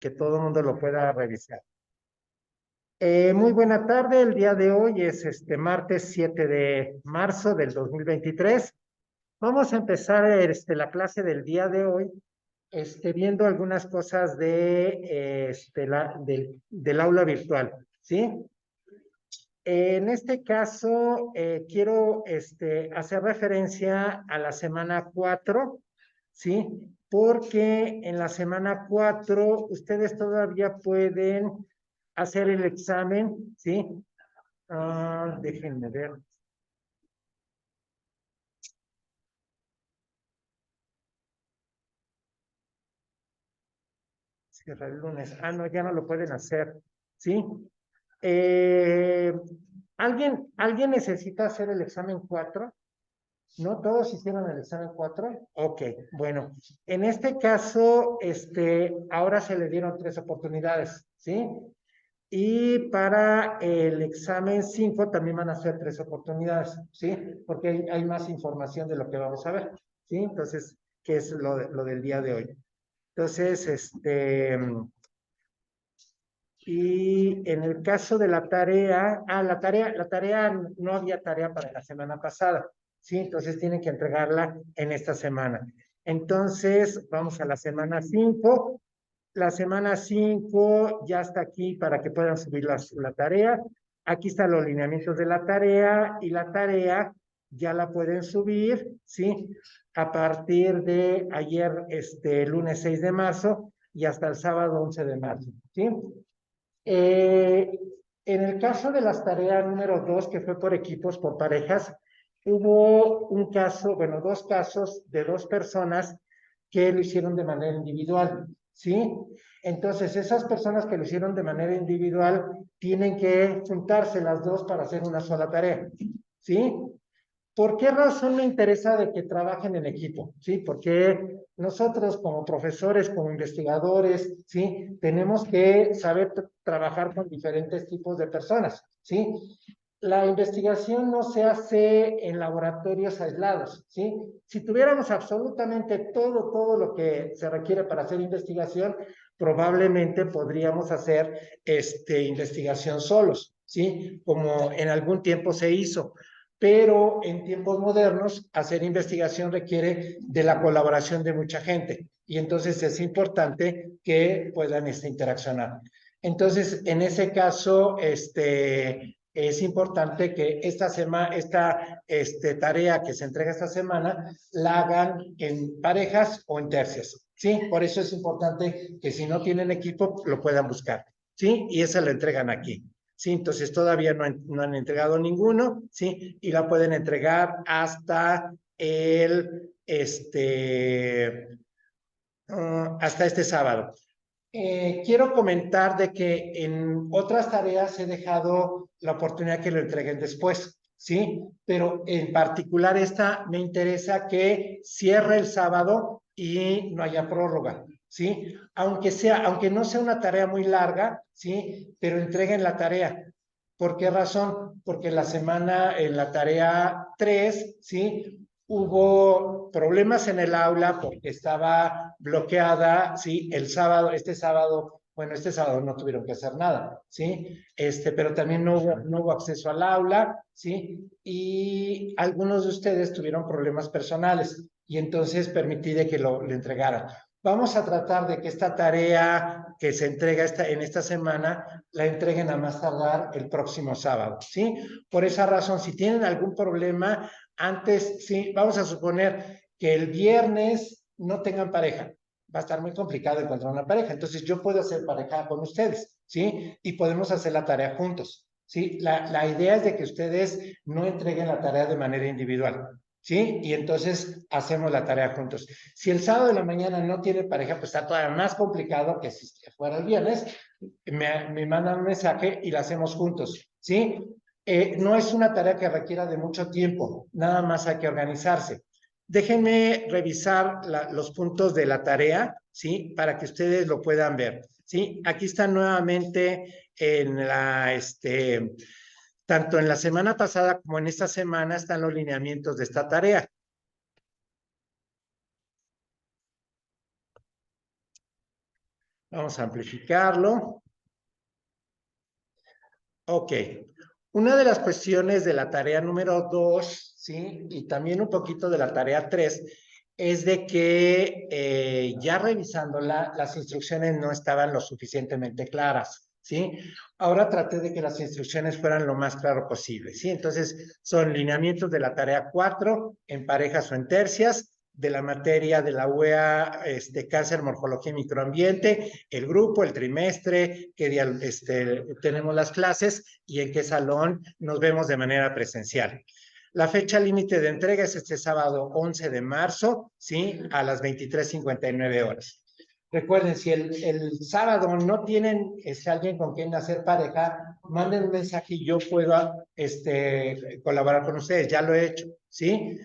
que todo el mundo lo pueda revisar. Muy buena tarde, el día de hoy es martes 7 de marzo del 2023. Vamos a empezar la clase del día de hoy viendo algunas cosas del aula virtual, ¿sí? En este caso, quiero hacer referencia a la semana 4, ¿sí? Porque en la semana 4 ustedes todavía pueden hacer el examen, ¿sí? Déjenme ver. Cierra el lunes. No, ya no lo pueden hacer, ¿sí? Eh, ¿Alguien necesita hacer el examen 4? ¿No todos hicieron el examen 4? Ok, bueno. En este caso, ahora se le dieron 3 oportunidades, ¿sí? Y para el examen 5 también van a ser 3 oportunidades, ¿sí? Porque hay más información de lo que vamos a ver, ¿sí? Entonces, ¿qué es lo del día de hoy? Entonces, y en el caso de la tarea, la tarea no había tarea para la semana pasada, ¿sí? Entonces tienen que entregarla en esta semana. Entonces, vamos a la semana 5. La semana 5 ya está aquí para que puedan subir la tarea. Aquí están los lineamientos de la tarea y la tarea ya la pueden subir, ¿sí? A partir de ayer, lunes 6 de marzo y hasta el sábado 11 de marzo, ¿sí? En el caso de las tareas número 2, que fue por equipos, por parejas, hubo un caso, bueno, 2 casos de 2 personas que lo hicieron de manera individual, ¿sí? Entonces, esas personas que lo hicieron de manera individual tienen que juntarse las dos para hacer una sola tarea, ¿sí? ¿Por qué razón me interesa de que trabajen en equipo? ¿Sí? Porque nosotros como profesores, como investigadores, ¿sí? Tenemos que saber trabajar con diferentes tipos de personas, ¿sí? La investigación no se hace en laboratorios aislados, ¿sí? Si tuviéramos absolutamente todo lo que se requiere para hacer investigación, probablemente podríamos hacer investigación solos, ¿sí? Como en algún tiempo se hizo. Pero en tiempos modernos hacer investigación requiere de la colaboración de mucha gente y entonces es importante que puedan interaccionar. Entonces, en ese caso, es importante que esta tarea que se entrega esta semana la hagan en parejas o en tercias, ¿sí? Por eso es importante que si no tienen equipo, lo puedan buscar, ¿sí? Y esa la entregan aquí. ¿Sí? Entonces todavía no han entregado ninguno, ¿sí? Y la pueden entregar hasta hasta este sábado. Quiero comentar de que en otras tareas he dejado la oportunidad que lo entreguen después, ¿sí? Pero en particular esta me interesa que cierre el sábado y no haya prórroga, ¿sí? Aunque no sea una tarea muy larga, ¿sí? Pero entreguen la tarea. ¿Por qué razón? Porque en la tarea 3, ¿sí? Hubo problemas en el aula porque estaba bloqueada, ¿sí? Este sábado no tuvieron que hacer nada, ¿sí? Pero también no hubo acceso al aula, ¿sí? Y algunos de ustedes tuvieron problemas personales y entonces permití de que le entregaran. Vamos a tratar de que esta tarea que se entrega en esta semana la entreguen a más tardar el próximo sábado, ¿sí? Por esa razón, si tienen algún problema, antes, sí, vamos a suponer que el viernes no tengan pareja. Va a estar muy complicado encontrar una pareja. Entonces, yo puedo hacer pareja con ustedes, ¿sí? Y podemos hacer la tarea juntos, ¿sí? La idea es de que ustedes no entreguen la tarea de manera individual, ¿sí? Y entonces hacemos la tarea juntos. Si el sábado de la mañana no tiene pareja, pues está todavía más complicado que si fuera el viernes. Me mandan un mensaje y la hacemos juntos, ¿sí? No es una tarea que requiera de mucho tiempo, nada más hay que organizarse. Déjenme revisar los puntos de la tarea, ¿sí? Para que ustedes lo puedan ver, ¿sí? Aquí están nuevamente tanto en la semana pasada como en esta semana están los lineamientos de esta tarea. Vamos a amplificarlo. Ok. Una de las cuestiones de la tarea número 2, ¿sí? Y también un poquito de la tarea 3, es de que ya revisándola, las instrucciones no estaban lo suficientemente claras, ¿sí? Ahora traté de que las instrucciones fueran lo más claro posible, ¿sí? Entonces, son lineamientos de la tarea 4 en parejas o en tercias, de la materia de la UEA, cáncer, morfología y microambiente, el grupo, el trimestre, qué día tenemos las clases y en qué salón nos vemos de manera presencial. La fecha límite de entrega es este sábado 11 de marzo, ¿sí? A las 23:59 horas. Recuerden, si el sábado no tienen alguien con quien hacer pareja, manden un mensaje y yo puedo colaborar con ustedes. Ya lo he hecho, ¿sí?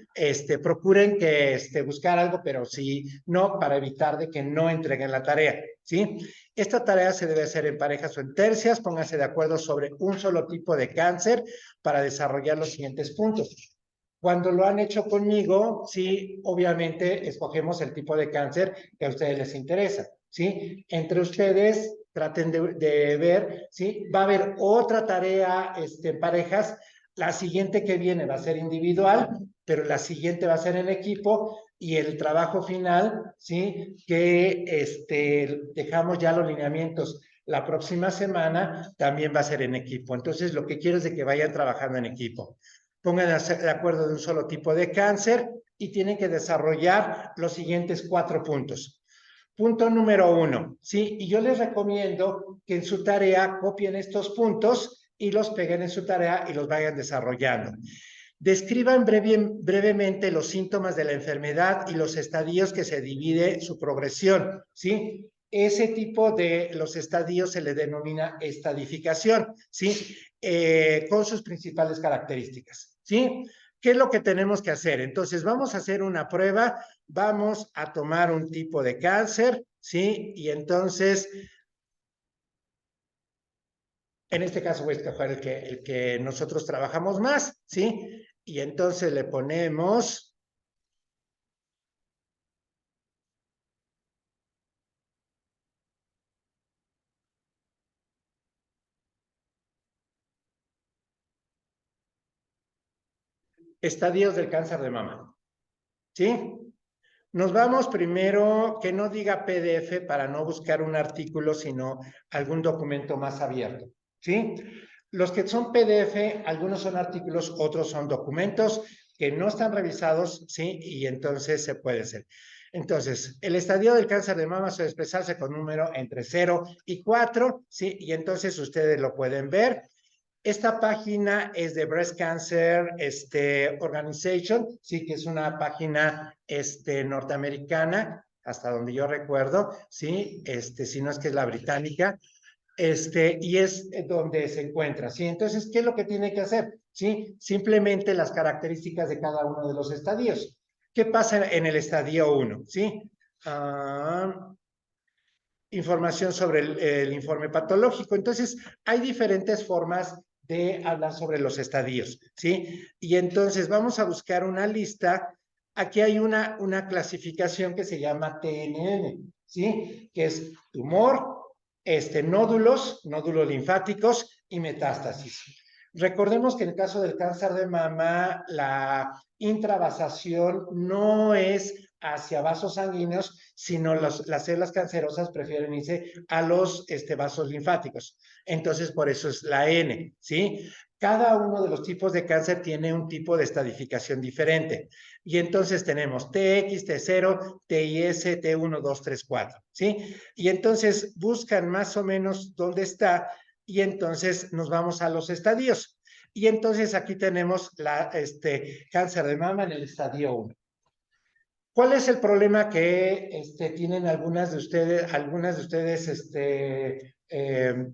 Procuren que buscar algo, pero si no, para evitar de que no entreguen la tarea, ¿sí? Esta tarea se debe hacer en parejas o en tercias. Pónganse de acuerdo sobre un solo tipo de cáncer para desarrollar los siguientes puntos. Cuando lo han hecho conmigo, sí, obviamente escogemos el tipo de cáncer que a ustedes les interesa, ¿sí? Entre ustedes traten de ver, ¿sí? Va a haber otra tarea en parejas. La siguiente que viene va a ser individual, pero la siguiente va a ser en equipo y el trabajo final, ¿sí? Que dejamos ya los lineamientos la próxima semana, también va a ser en equipo. Entonces, lo que quiero es de que vayan trabajando en equipo. Pónganse de acuerdo de un solo tipo de cáncer y tienen que desarrollar los siguientes 4 puntos. Punto número 1, ¿sí? Y yo les recomiendo que en su tarea copien estos puntos y los peguen en su tarea y los vayan desarrollando. Describan brevemente los síntomas de la enfermedad y los estadios que se divide su progresión, ¿sí? Ese tipo de los estadios se le denomina estadificación, ¿sí? Con sus principales características, ¿sí? ¿Qué es lo que tenemos que hacer? Entonces, vamos a hacer una prueba, vamos a tomar un tipo de cáncer, ¿sí? Y entonces, en este caso voy a escoger el que nosotros trabajamos más, ¿sí? Y entonces le ponemos estadios del cáncer de mama, ¿sí? Nos vamos primero, que no diga PDF para no buscar un artículo, sino algún documento más abierto, ¿sí? Los que son PDF, algunos son artículos, otros son documentos que no están revisados, ¿sí? Y entonces se puede hacer. Entonces, el estadio del cáncer de mama suele expresarse con número entre 0 y 4, ¿sí? Y entonces ustedes lo pueden ver. Esta página es de Breast Cancer Organization, sí, que es una página norteamericana, hasta donde yo recuerdo, sí, si no es que es la británica, y es donde se encuentra, ¿sí? Entonces, ¿qué es lo que tiene que hacer? ¿Sí? Simplemente las características de cada uno de los estadios. ¿Qué pasa en el estadio 1? ¿Sí? Información sobre el informe patológico. Entonces, hay diferentes formas de hablar sobre los estadios, ¿sí? Y entonces vamos a buscar una lista. Aquí hay una clasificación que se llama TNN, ¿sí? Que es tumor, nódulos linfáticos y metástasis. Recordemos que en el caso del cáncer de mama, la intravasación no es hacia vasos sanguíneos, sino las células cancerosas prefieren irse a los vasos linfáticos. Entonces, por eso es la N, ¿sí? Cada uno de los tipos de cáncer tiene un tipo de estadificación diferente. Y entonces tenemos TX, T0, TIS, T1, 2, 3, 4, ¿sí? Y entonces buscan más o menos dónde está y entonces nos vamos a los estadios. Y entonces aquí tenemos cáncer de mama en el estadio 1. ¿Cuál es el problema que tienen algunas de ustedes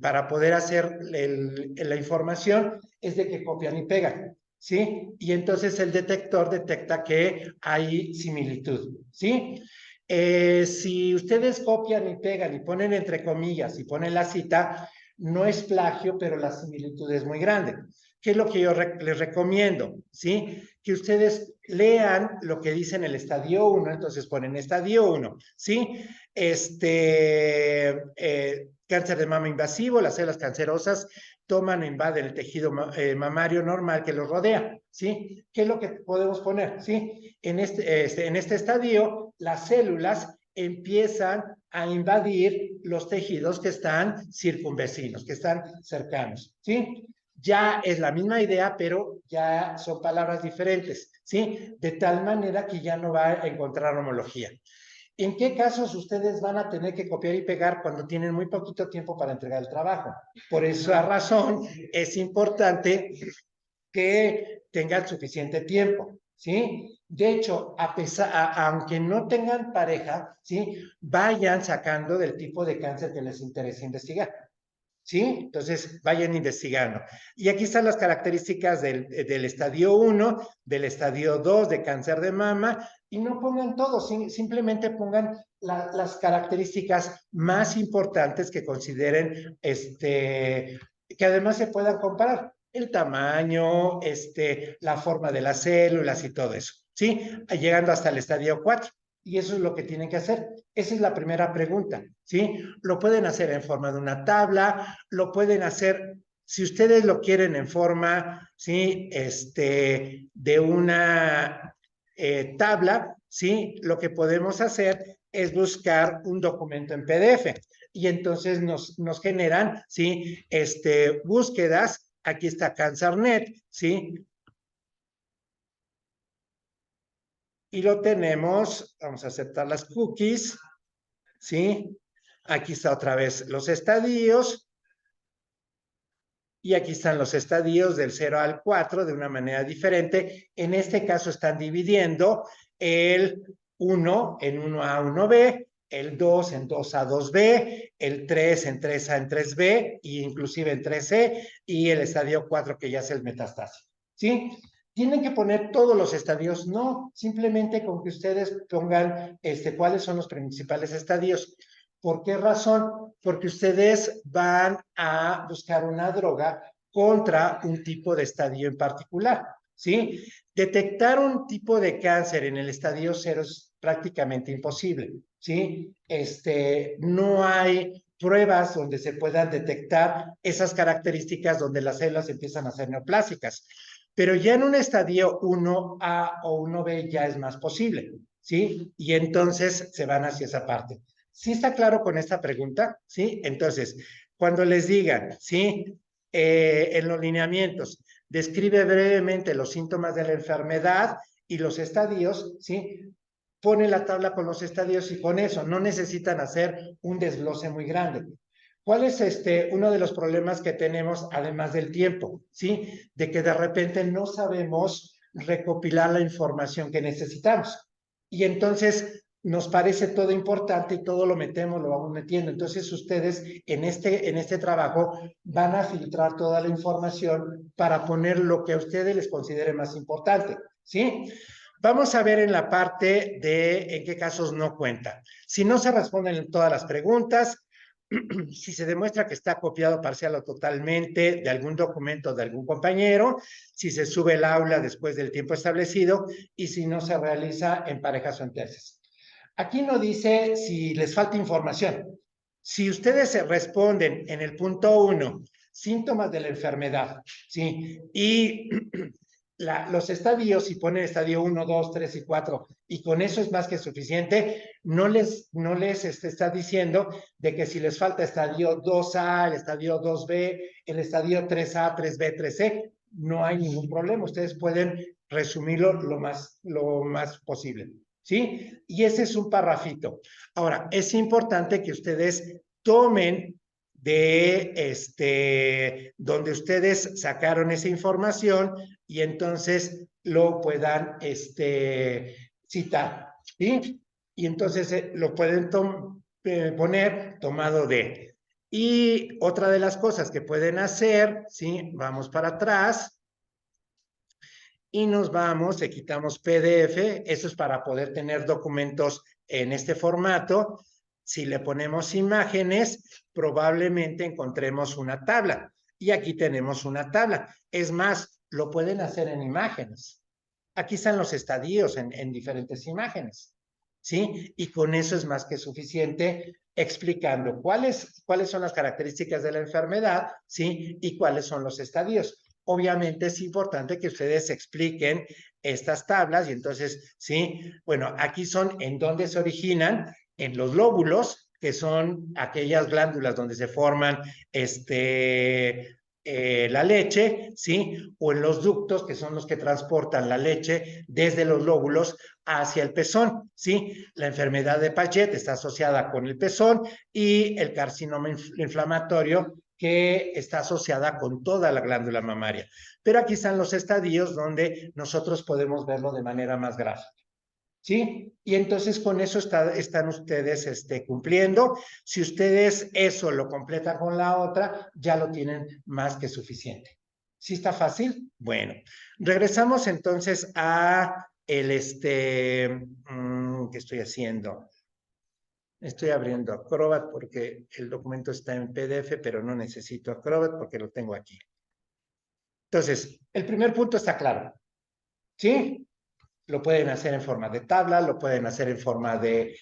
para poder hacer la información? Es de que copian y pegan, ¿sí? Y entonces el detector detecta que hay similitud, ¿sí? Si ustedes copian y pegan y ponen entre comillas y ponen la cita, No es plagio, pero la similitud es muy grande. ¿Qué es lo que yo les recomiendo? ¿Sí? Que ustedes lean lo que dice en el estadio 1, entonces ponen estadio 1, ¿sí? Cáncer de mama invasivo, las células cancerosas toman o invaden el tejido mamario normal que los rodea, ¿sí? ¿Qué es lo que podemos poner? ¿Sí? En este estadio, las células empiezan a invadir los tejidos que están circunvecinos, que están cercanos, ¿sí? Ya es la misma idea, pero ya son palabras diferentes, ¿sí? De tal manera que ya no va a encontrar homología. ¿En qué casos ustedes van a tener que copiar y pegar cuando tienen muy poquito tiempo para entregar el trabajo? Por esa razón es importante que tengan suficiente tiempo, ¿sí? De hecho, aunque no tengan pareja, ¿sí? Vayan sacando del tipo de cáncer que les interesa investigar. ¿Sí? Entonces, vayan investigando. Y aquí están las características del estadio 1, del estadio 2 de cáncer de mama, y no pongan todo, simplemente pongan las características más importantes que consideren, que además se puedan comparar. El tamaño, la forma de las células y todo eso, ¿sí? Llegando hasta el estadio 4. Y eso es lo que tienen que hacer. Esa es la primera pregunta, ¿sí? Lo pueden hacer en forma de una tabla, lo pueden hacer, si ustedes lo quieren en forma, ¿sí? De una tabla, ¿sí? Lo que podemos hacer es buscar un documento en PDF y entonces nos generan, ¿sí? Búsquedas. Aquí está CancerNet, ¿sí? Y lo tenemos, vamos a aceptar las cookies, ¿sí? Aquí está otra vez los estadios. Y aquí están los estadios del 0 al 4 de una manera diferente. En este caso están dividiendo el 1 en 1A, 1B, el 2 en 2A, 2B, el 3 en 3A, en 3B, e inclusive en 3C, y el estadio 4 que ya es el metastásico. ¿Sí? ¿Tienen que poner todos los estadios? No, simplemente con que ustedes pongan cuáles son los principales estadios. ¿Por qué razón? Porque ustedes van a buscar una droga contra un tipo de estadio en particular, ¿sí? Detectar un tipo de cáncer en el estadio 0 es prácticamente imposible, ¿sí? No hay pruebas donde se puedan detectar esas características donde las células empiezan a ser neoplásicas. Pero ya en un estadio 1A o 1B ya es más posible, ¿sí? Y entonces se van hacia esa parte. ¿Sí está claro con esta pregunta? ¿Sí? Entonces, cuando les digan, ¿sí? En los lineamientos, describe brevemente los síntomas de la enfermedad y los estadios, ¿sí? Pone la tabla con los estadios y con eso no necesitan hacer un desglose muy grande. ¿Cuál es uno de los problemas que tenemos, además del tiempo? ¿Sí? De que de repente no sabemos recopilar la información que necesitamos. Y entonces nos parece todo importante y todo lo metemos, lo vamos metiendo. Entonces ustedes en este trabajo van a filtrar toda la información para poner lo que a ustedes les considere más importante, ¿sí? Vamos a ver en la parte de en qué casos no cuenta. Si no se responden todas las preguntas, si se demuestra que está copiado parcial o totalmente de algún documento de algún compañero, si se sube el aula después del tiempo establecido y si no se realiza en parejas o en tercias. Aquí no dice si les falta información. Si ustedes se responden en el punto 1, síntomas de la enfermedad, ¿sí? Y los estadios, si ponen estadio 1, 2, 3 y 4, y con eso es más que suficiente, no les está diciendo de que si les falta estadio 2A, el estadio 2B, el estadio 3A, 3B, 3C, no hay ningún problema. Ustedes pueden resumirlo lo más posible, ¿sí? Y ese es un parrafito. Ahora, es importante que ustedes tomen de donde ustedes sacaron esa información y entonces lo puedan citar, ¿sí? Y entonces lo pueden poner tomado de. Y otra de las cosas que pueden hacer, ¿sí? Vamos para atrás y nos vamos, le quitamos PDF, eso es para poder tener documentos en este formato. Si le ponemos imágenes, probablemente encontremos una tabla. Y aquí tenemos una tabla. Es más, lo pueden hacer en imágenes. Aquí están los estadios en diferentes imágenes, ¿sí? Y con eso es más que suficiente explicando cuáles son las características de la enfermedad, ¿sí? Y cuáles son los estadios. Obviamente es importante que ustedes expliquen estas tablas y entonces, ¿sí? Bueno, aquí son en dónde se originan, en los lóbulos, que son aquellas glándulas donde se forman la leche, ¿sí? O en los ductos, que son los que transportan la leche desde los lóbulos hacia el pezón, ¿sí? La enfermedad de Paget está asociada con el pezón y el carcinoma inflamatorio que está asociada con toda la glándula mamaria. Pero aquí están los estadios donde nosotros podemos verlo de manera más gráfica. ¿Sí? Y entonces con eso están ustedes cumpliendo. Si ustedes eso lo completan con la otra, ya lo tienen más que suficiente. ¿Sí está fácil? Bueno, regresamos entonces a ¿qué estoy haciendo? Estoy abriendo Acrobat porque el documento está en PDF, pero no necesito Acrobat porque lo tengo aquí. Entonces, el primer punto está claro. ¿Sí? Lo pueden hacer en forma de tabla, lo pueden hacer en forma de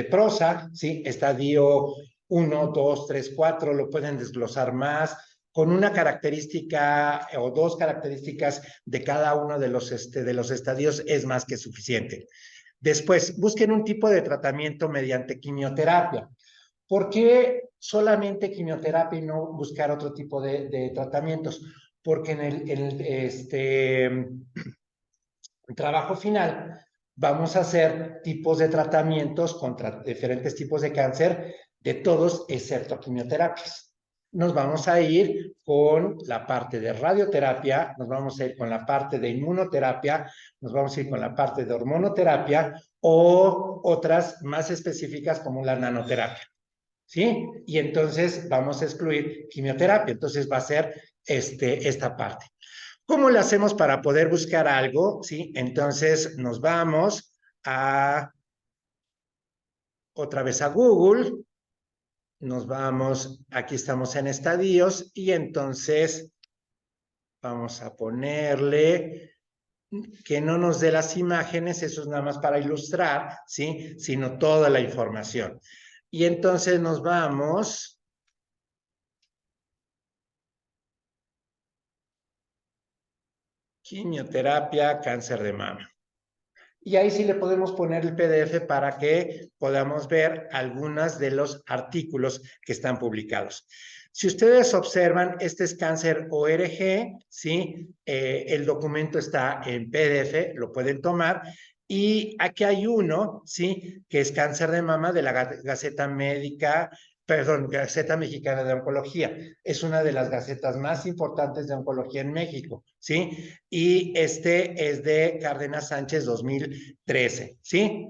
prosa, ¿sí? Estadio 1, 2, 3, 4, lo pueden desglosar más, con una característica o dos características de cada uno de los estadios es más que suficiente. Después, busquen un tipo de tratamiento mediante quimioterapia. ¿Por qué solamente quimioterapia y no buscar otro tipo de tratamientos? Porque en el trabajo final vamos a hacer tipos de tratamientos contra diferentes tipos de cáncer, de todos excepto quimioterapias. Nos vamos a ir con la parte de radioterapia, nos vamos a ir con la parte de inmunoterapia, nos vamos a ir con la parte de hormonoterapia o otras más específicas como la nanoterapia. ¿Sí? Y entonces vamos a excluir quimioterapia. Entonces va a ser esta parte. ¿Cómo le hacemos para poder buscar algo? ¿Sí? Entonces nos vamos otra vez a Google, nos vamos, aquí estamos en estadios y entonces vamos a ponerle que no nos dé las imágenes, eso es nada más para ilustrar, ¿sí? Sino toda la información. Y entonces nos vamos quimioterapia, cáncer de mama. Y ahí sí le podemos poner el PDF para que podamos ver algunos de los artículos que están publicados. Si ustedes observan, este es Cáncer ORG, ¿sí? El documento está en PDF, lo pueden tomar. Y aquí hay uno, ¿sí? Que es Cáncer de mama de la Gaceta Médica, perdón, Gaceta Mexicana de Oncología. Es una de las gacetas más importantes de oncología en México, ¿sí? Y este es de Cárdenas Sánchez 2013, ¿sí?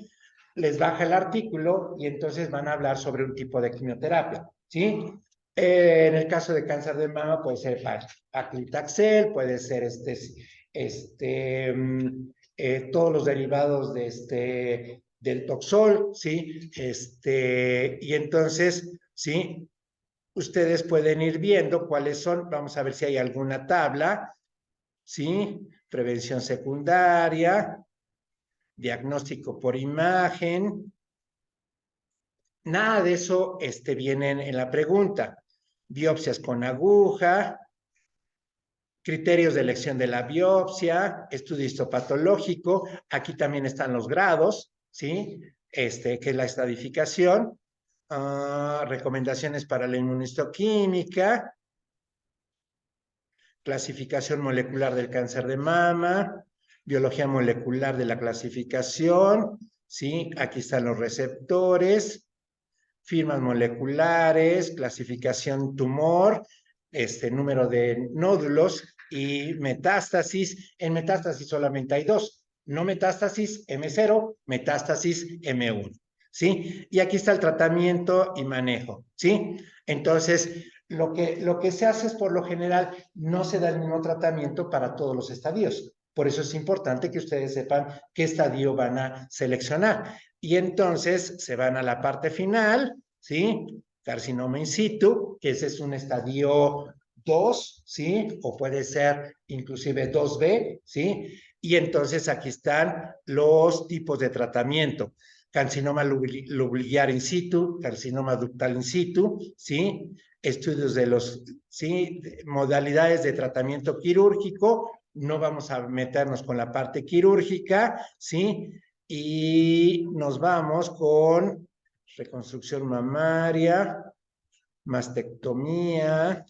Les baja el artículo y entonces van a hablar sobre un tipo de quimioterapia, ¿sí? En el caso de cáncer de mama puede ser paclitaxel, puede ser todos los derivados del Toxol, ¿sí? Y entonces, ¿sí? Ustedes pueden ir viendo cuáles son, vamos a ver si hay alguna tabla, ¿sí? Prevención secundaria, diagnóstico por imagen. Nada de eso viene en la pregunta. Biopsias con aguja, criterios de elección de la biopsia, estudio histopatológico. Aquí también están los grados, ¿sí? Que es la estadificación. Recomendaciones para la inmunohistoquímica, clasificación molecular del cáncer de mama, biología molecular de la clasificación, ¿sí? Aquí están los receptores, firmas moleculares, clasificación tumor, número de nódulos y metástasis. En metástasis solamente hay dos, no metástasis M0, metástasis M1, ¿sí? Y aquí está el tratamiento y manejo, ¿sí? Entonces, lo que se hace es, por lo general, no se da el mismo tratamiento para todos los estadios. Por eso es importante que ustedes sepan qué estadio van a seleccionar. Y entonces se van a la parte final, ¿sí? Carcinoma in situ, que ese es un estadio 2, ¿sí? O puede ser inclusive 2B, ¿sí? Y entonces aquí están los tipos de tratamiento. Carcinoma lobular in situ, carcinoma ductal in situ, ¿sí? Estudios de los, ¿sí? Modalidades de tratamiento quirúrgico. No vamos a meternos con la parte quirúrgica, ¿sí? Y nos vamos con reconstrucción mamaria, mastectomía,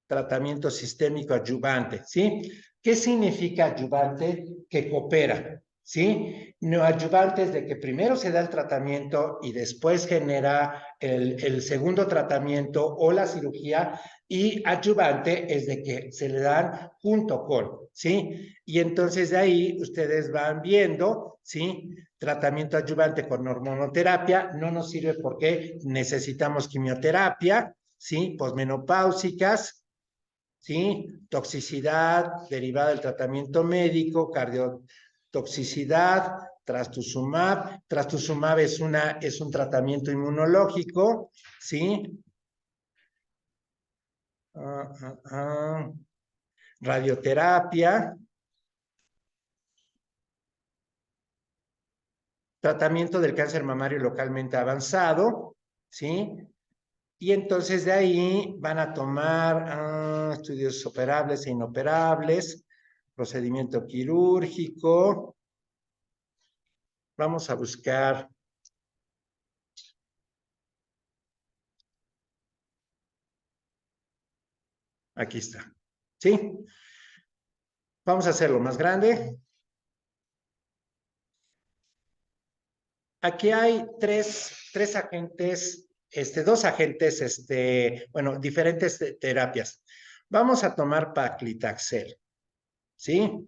tratamiento sistémico adyuvante, ¿sí? ¿Qué significa adyuvante? Que coopera, ¿sí? No adyuvante es de que primero se da el tratamiento y después genera el segundo tratamiento o la cirugía, y adyuvante es de que se le dan junto con, ¿sí? Y entonces de ahí ustedes van viendo, ¿sí? Tratamiento adyuvante con hormonoterapia no nos sirve porque necesitamos quimioterapia, ¿sí? Posmenopáusicas, ¿sí? Toxicidad derivada del tratamiento médico, cardiotoxicidad, trastuzumab. Trastuzumab es un tratamiento inmunológico, ¿sí? Radioterapia, tratamiento del cáncer mamario localmente avanzado, ¿sí? Y entonces de ahí van a tomar estudios operables e inoperables, procedimiento quirúrgico. Vamos a buscar. Aquí está. ¿Sí? Vamos a hacerlo más grande. Aquí hay tres agentes, dos agentes, bueno, diferentes terapias. Vamos a tomar paclitaxel, ¿sí?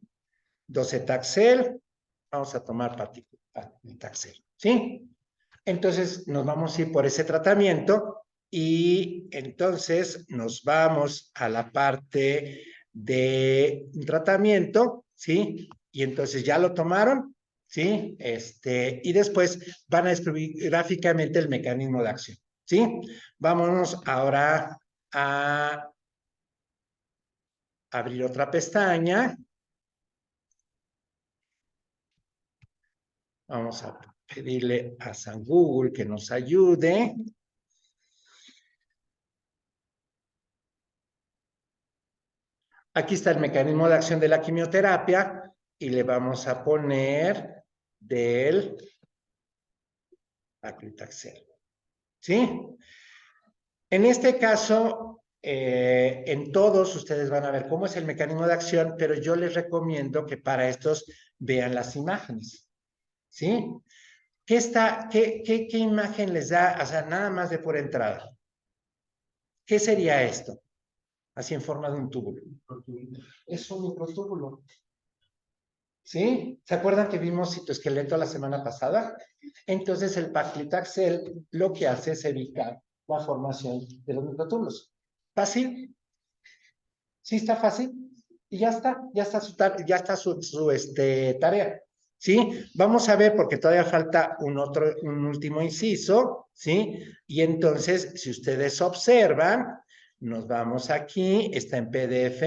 Docetaxel, vamos a tomar paclitaxel, ¿sí? Entonces nos vamos a ir por ese tratamiento y entonces nos vamos a la parte de tratamiento, ¿sí? Y entonces ya lo tomaron, ¿sí? Y después van a describir gráficamente el mecanismo de acción, ¿sí? Vámonos ahora a abrir otra pestaña. Vamos a pedirle a San Google que nos ayude. Aquí está el mecanismo de acción de la quimioterapia y le vamos a poner del paclitaxel, ¿sí? En este caso, en todos ustedes van a ver cómo es el mecanismo de acción, pero yo les recomiendo que para estos vean las imágenes, ¿sí? ¿Qué imagen les da? O sea, nada más de por entrada. ¿Qué sería esto? Así en forma de un túbulo. Es un microtúbulo. ¿Sí? ¿Se acuerdan que vimos citoesqueleto la semana pasada? Entonces el paclitaxel lo que hace es evitar la formación de los microtúbulos. ¿Fácil? ¿Sí está fácil? Y ya está su tarea. ¿Sí? Vamos a ver porque todavía falta un último inciso, ¿sí? Y entonces, si ustedes observan, nos vamos aquí, está en PDF,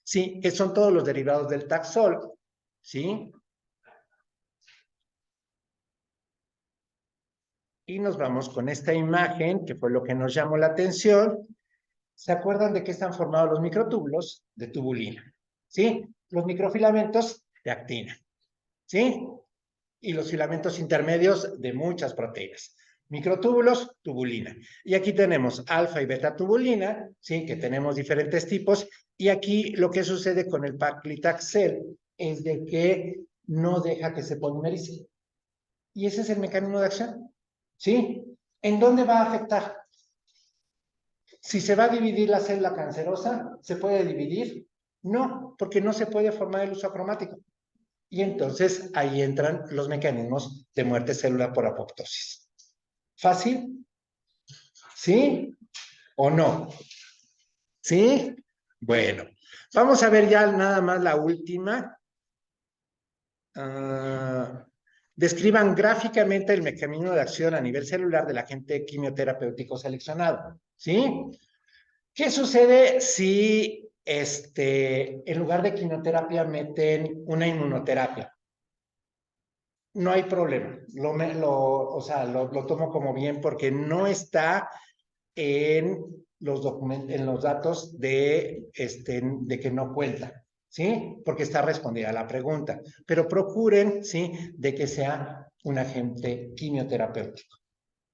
¿sí? Que son todos los derivados del Taxol, ¿sí? Y nos vamos con esta imagen, que fue lo que nos llamó la atención. ¿Se acuerdan de qué están formados los microtúbulos? De tubulina, ¿sí? Los microfilamentos de actina, ¿sí? Y los filamentos intermedios de muchas proteínas. Microtúbulos, tubulina. Y aquí tenemos alfa y beta tubulina, ¿sí? Que tenemos diferentes tipos. Y aquí lo que sucede con el paclitaxel es de que no deja que se polimerice. Y ese es el mecanismo de acción, ¿sí? ¿En dónde va a afectar? Si se va a dividir la célula cancerosa, ¿se puede dividir? No, porque no se puede formar el uso cromático. Y entonces ahí entran los mecanismos de muerte celular por apoptosis. ¿Fácil? ¿Sí? ¿O no? ¿Sí? Bueno, vamos a ver ya nada más la última. Describan gráficamente el mecanismo de acción a nivel celular del agente quimioterapéutico seleccionado, ¿sí? ¿Qué sucede si en lugar de quimioterapia meten una inmunoterapia? No hay problema, o sea, lo tomo como bien porque no está en en los datos de que no cuenta, ¿sí? Porque está respondida la pregunta. Pero procuren, ¿sí? De que sea un agente quimioterapéutico,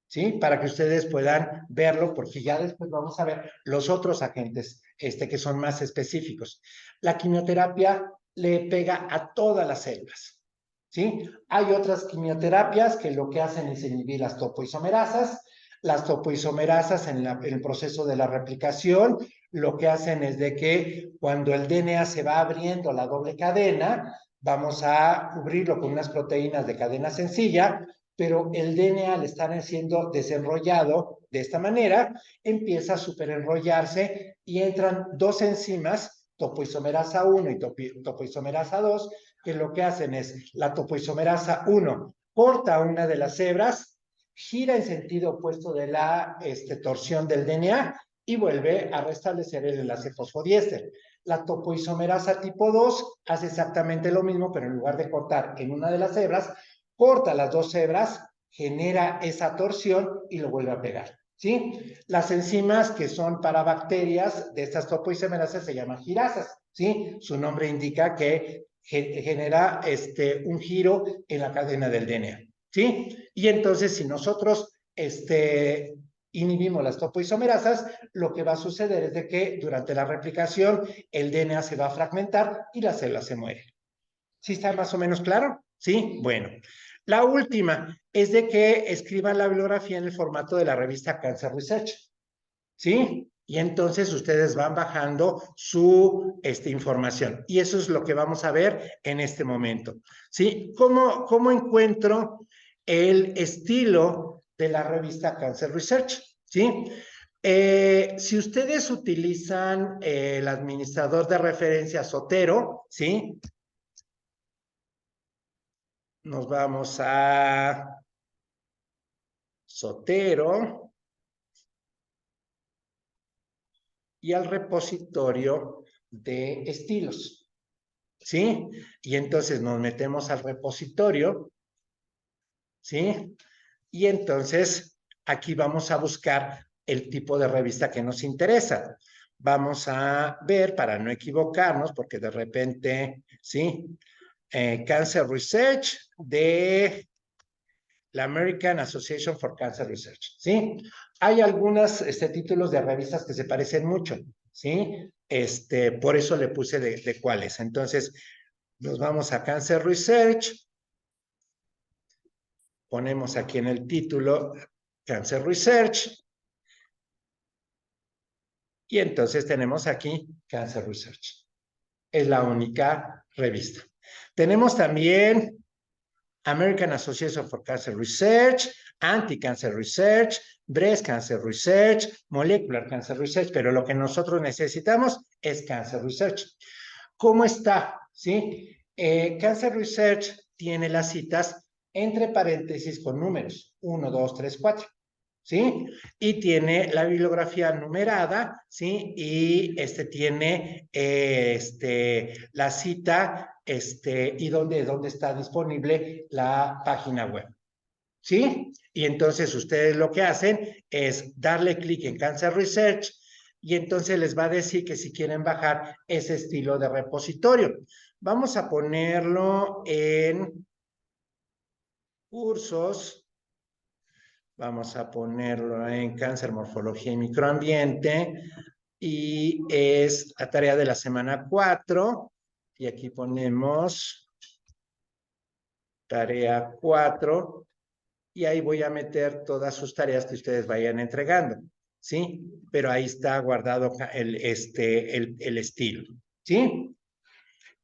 ¿sí? Para que ustedes puedan verlo, porque ya después vamos a ver los otros agentes, que son más específicos. La quimioterapia le pega a todas las células, ¿sí? Hay otras quimioterapias que lo que hacen es inhibir las topoisomerasas. Las topoisomerasas en el proceso de la replicación lo que hacen es de que cuando el DNA se va abriendo la doble cadena, vamos a cubrirlo con unas proteínas de cadena sencilla, pero el DNA al estar siendo desenrollado de esta manera, empieza a superenrollarse y entran dos enzimas, topoisomerasa 1 y topoisomerasa 2, que lo que hacen es la topoisomerasa 1 corta una de las hebras, gira en sentido opuesto de la torsión del DNA y vuelve a restablecer el enlace fosfodiéster. La topoisomerasa tipo 2 hace exactamente lo mismo, pero en lugar de cortar en una de las hebras, corta las dos hebras, genera esa torsión y lo vuelve a pegar, ¿sí? Las enzimas que son para bacterias de estas topoisomerasas se llaman girasas, ¿sí? Su nombre indica que genera un giro en la cadena del DNA, ¿sí? Y entonces si nosotros inhibimos las topoisomerasas, lo que va a suceder es de que durante la replicación el DNA se va a fragmentar y la célula se muere. ¿Sí está más o menos claro? Sí, bueno. La última es de que escriban la bibliografía en el formato de la revista Cancer Research, ¿sí? Y entonces ustedes van bajando su información. Y eso es lo que vamos a ver en este momento, ¿sí? ¿Cómo encuentro el estilo de la revista Cancer Research? ¿Sí? Si ustedes utilizan el administrador de referencia Zotero, ¿sí? Nos vamos a Zotero y al repositorio de estilos, ¿sí? Y entonces nos metemos al repositorio, ¿sí? Y entonces aquí vamos a buscar el tipo de revista que nos interesa. Vamos a ver, para no equivocarnos, porque de repente, ¿sí? Cancer Research de la American Association for Cancer Research, ¿sí? Hay algunos títulos de revistas que se parecen mucho, ¿sí? Por eso le puse de cuáles. Entonces, nos vamos a Cancer Research, ponemos aquí en el título Cancer Research, y entonces tenemos aquí Cancer Research. Es la única revista. Tenemos también American Association for Cancer Research, Anti-Cancer Research, Breast Cancer Research, Molecular Cancer Research, pero lo que nosotros necesitamos es Cancer Research. ¿Cómo está? ¿Sí? Cancer Research tiene las citas entre paréntesis con números, 1, 2, 3, 4. ¿Sí? Y tiene la bibliografía numerada, ¿sí? Y tiene la cita, y dónde está disponible la página web, ¿sí? Y entonces ustedes lo que hacen es darle clic en Cancer Research y entonces les va a decir que si quieren bajar ese estilo de repositorio. Vamos a ponerlo en cursos. Vamos a ponerlo en cáncer, morfología y microambiente. Y es la tarea de la semana 4. Y aquí ponemos tarea 4. Y ahí voy a meter todas sus tareas que ustedes vayan entregando. ¿Sí? Pero ahí está guardado el estilo. ¿Sí?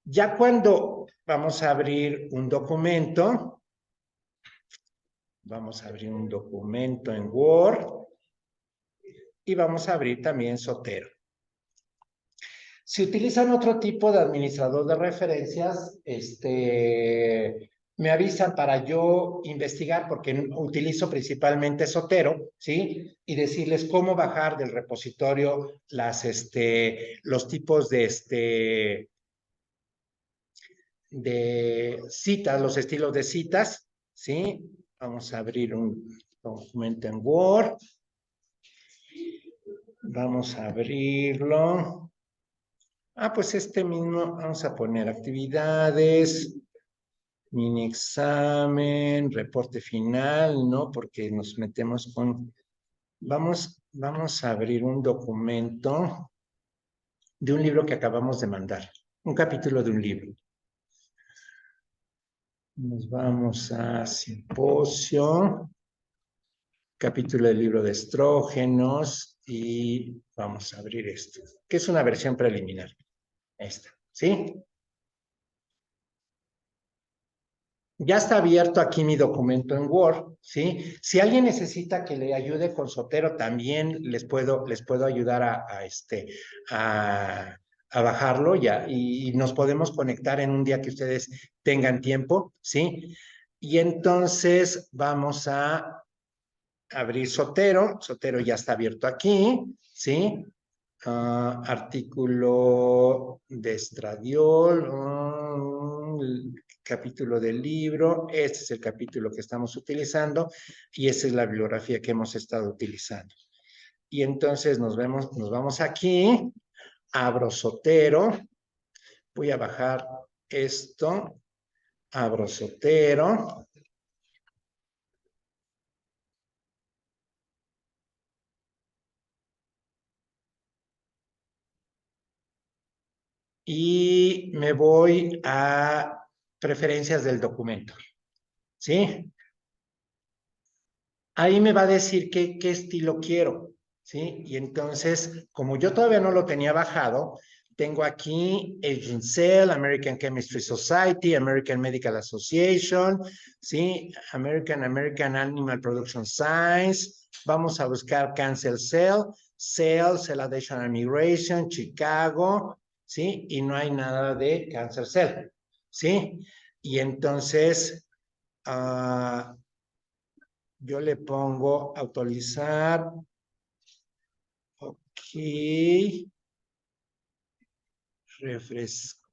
Ya cuando vamos a abrir un documento, vamos a abrir un documento en Word. Y vamos a abrir también Zotero. Si utilizan otro tipo de administrador de referencias, me avisan para yo investigar, porque utilizo principalmente Zotero, ¿sí? Y decirles cómo bajar del repositorio los tipos de citas, los estilos de citas, ¿sí? Vamos a abrir un documento en Word. Vamos a abrirlo. Pues este mismo, vamos a poner actividades, mini examen, reporte final, ¿no? Porque nos metemos con... Vamos a abrir un documento de un libro que acabamos de mandar, un capítulo de un libro. Nos vamos a simposio, capítulo del libro de estrógenos y vamos a abrir esto, que es una versión preliminar. Esta, ¿sí? Ya está abierto aquí mi documento en Word, ¿sí? Si alguien necesita que le ayude con Zotero, también les puedo ayudar a bajarlo ya y nos podemos conectar en un día que ustedes tengan tiempo, ¿sí? Y entonces vamos a abrir Zotero. Zotero ya está abierto aquí, ¿sí? Artículo de estradiol, capítulo del libro, este es el capítulo que estamos utilizando y esa es la bibliografía que hemos estado utilizando. Y entonces nos vamos aquí, abro Zotero, voy a bajar esto, abro Zotero. Y me voy a preferencias del documento, ¿sí? Ahí me va a decir qué estilo quiero, ¿sí? Y entonces, como yo todavía no lo tenía bajado, tengo aquí el GINCEL, American Chemistry Society, American Medical Association, ¿sí? American Animal Production Science. Vamos a buscar Cancer Cell Adhesion Migration, Chicago, ¿sí? Y no hay nada de Cancer Cell, ¿sí? Y entonces... yo le pongo actualizar. Ok. Refrescar.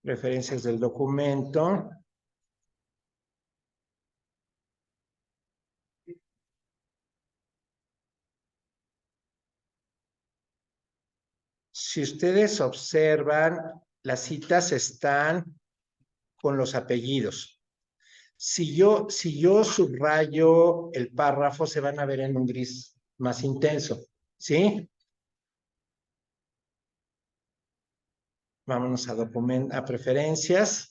Referencias del documento. Si ustedes observan, las citas están con los apellidos. Si yo subrayo el párrafo, se van a ver en un gris más intenso, ¿sí? Vámonos a preferencias.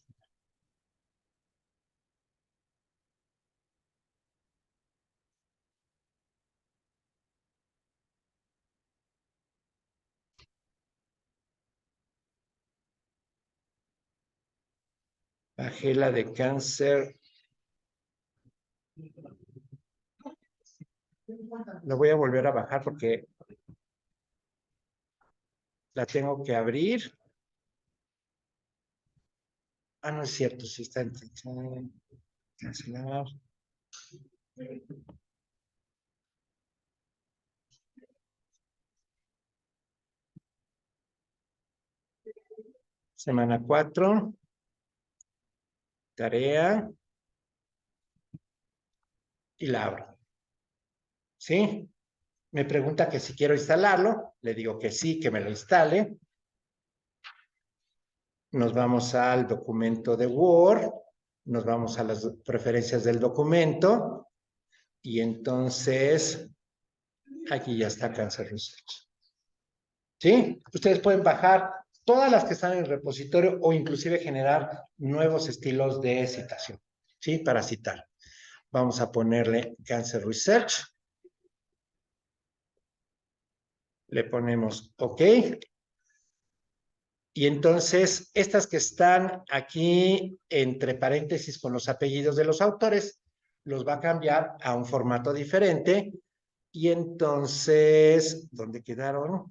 Bajé la de cáncer. Lo voy a volver a bajar porque la tengo que abrir. No es cierto, sí está en cancelar. Semana 4, tarea, y la abro. ¿Sí? Me pregunta que si quiero instalarlo, le digo que sí, que me lo instale. Nos vamos al documento de Word, nos vamos a las preferencias del documento, y entonces aquí ya está Cancer Research. ¿Sí? Ustedes pueden bajar todas las que están en el repositorio o inclusive generar nuevos estilos de citación, ¿sí? Para citar. Vamos a ponerle Cancer Research. Le ponemos OK. Y entonces, estas que están aquí entre paréntesis con los apellidos de los autores, los va a cambiar a un formato diferente. Y entonces, ¿dónde quedaron?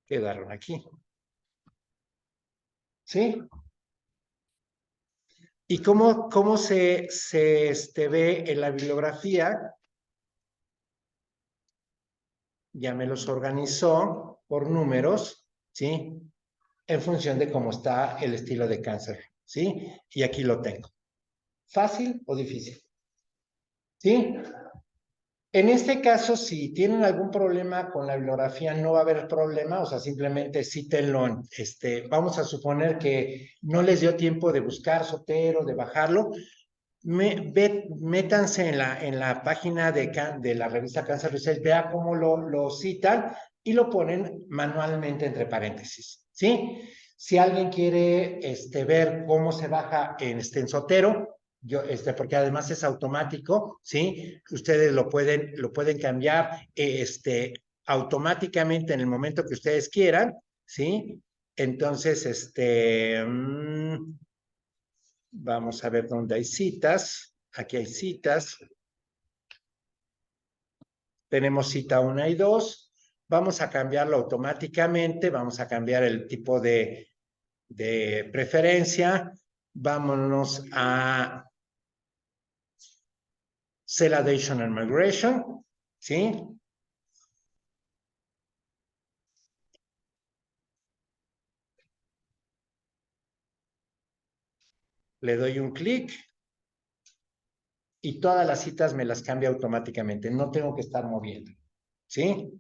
quedaron aquí. ¿Sí? ¿Y cómo se ve en la bibliografía? Ya me los organizó por números, ¿sí? En función de cómo está el estilo de cáncer, ¿sí? Y aquí lo tengo. ¿Fácil o difícil? ¿Sí? En este caso, si tienen algún problema con la bibliografía, no va a haber problema, o sea, simplemente cítenlo. Vamos a suponer que no les dio tiempo de buscar Sotero, de bajarlo. Métanse en la página de la revista Cancer Research, vea cómo lo citan y lo ponen manualmente entre paréntesis, ¿sí? Si alguien quiere ver cómo se baja en Sotero, porque además es automático, ¿sí? Ustedes lo pueden cambiar automáticamente en el momento que ustedes quieran, ¿sí? Entonces, vamos a ver dónde hay citas. Aquí hay citas. Tenemos cita 1 y 2. Vamos a cambiarlo automáticamente. Vamos a cambiar el tipo de preferencia. Vámonos a Cell Adhesion and Migration. ¿Sí? Le doy un clic y todas las citas me las cambia automáticamente. No tengo que estar moviendo. ¿Sí?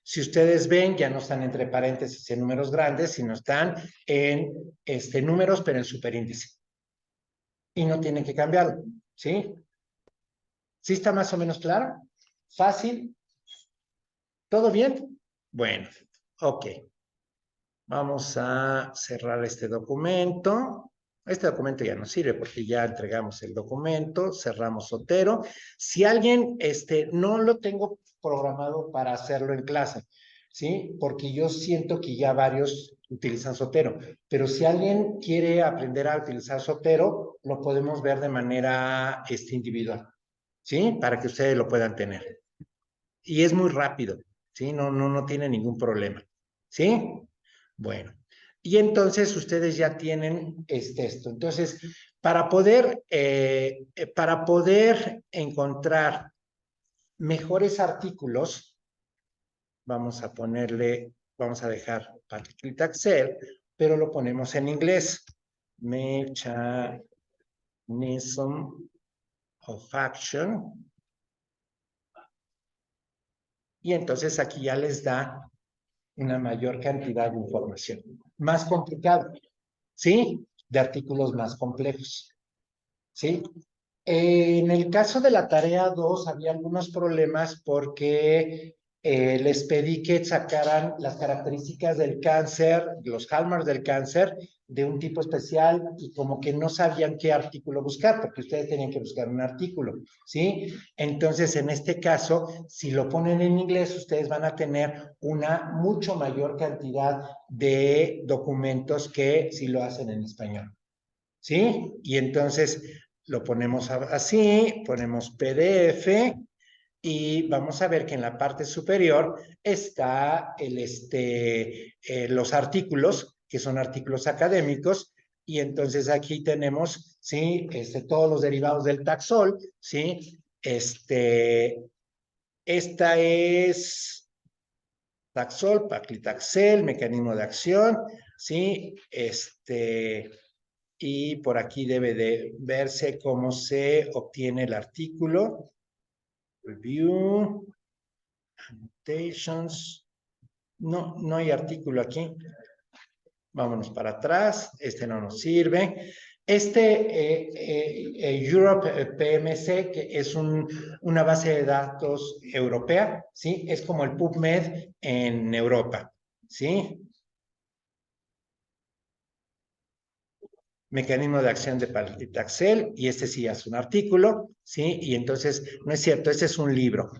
Si ustedes ven, ya no están entre paréntesis en números grandes, sino están en números, pero en superíndice. Y no tienen que cambiarlo, ¿sí? ¿Sí está más o menos claro? ¿Fácil? ¿Todo bien? Bueno, ok. Vamos a cerrar este documento. Este documento ya no sirve porque ya entregamos el documento, cerramos Sotero. Si alguien, no lo tengo programado para hacerlo en clase, ¿sí? Porque yo siento que ya varios utilizan Sotero, pero si alguien quiere aprender a utilizar Sotero, lo podemos ver de manera individual, ¿sí? Para que ustedes lo puedan tener. Y es muy rápido, ¿sí? No tiene ningún problema, ¿sí? Bueno, y entonces ustedes ya tienen esto. Entonces, para poder encontrar mejores artículos, vamos a dejar Paclitaxel, pero lo ponemos en inglés. Mechanism of Action. Y entonces aquí ya les da una mayor cantidad de información. Más complicado, ¿sí? De artículos más complejos, ¿sí? En el caso de la tarea 2 había algunos problemas porque les pedí que sacaran las características del cáncer, los hallmarks del cáncer, de un tipo especial y como que no sabían qué artículo buscar, porque ustedes tenían que buscar un artículo, ¿sí? Entonces, en este caso, si lo ponen en inglés, ustedes van a tener una mucho mayor cantidad de documentos que si lo hacen en español, ¿sí? Y entonces lo ponemos así, ponemos PDF y vamos a ver que en la parte superior está los artículos, que son artículos académicos, y entonces aquí tenemos, ¿sí? Todos los derivados del Taxol, ¿sí? Esta es Taxol, Paclitaxel, mecanismo de acción, ¿sí? Y por aquí debe de verse cómo se obtiene el artículo. Review, annotations. No hay artículo aquí. Vámonos para atrás. Este no nos sirve. Europe PMC, que es una base de datos europea, ¿sí? Es como el PubMed en Europa, ¿sí? Mecanismo de acción de Paclitaxel, y este sí es un artículo, ¿sí? Y entonces, no es cierto, este es un libro,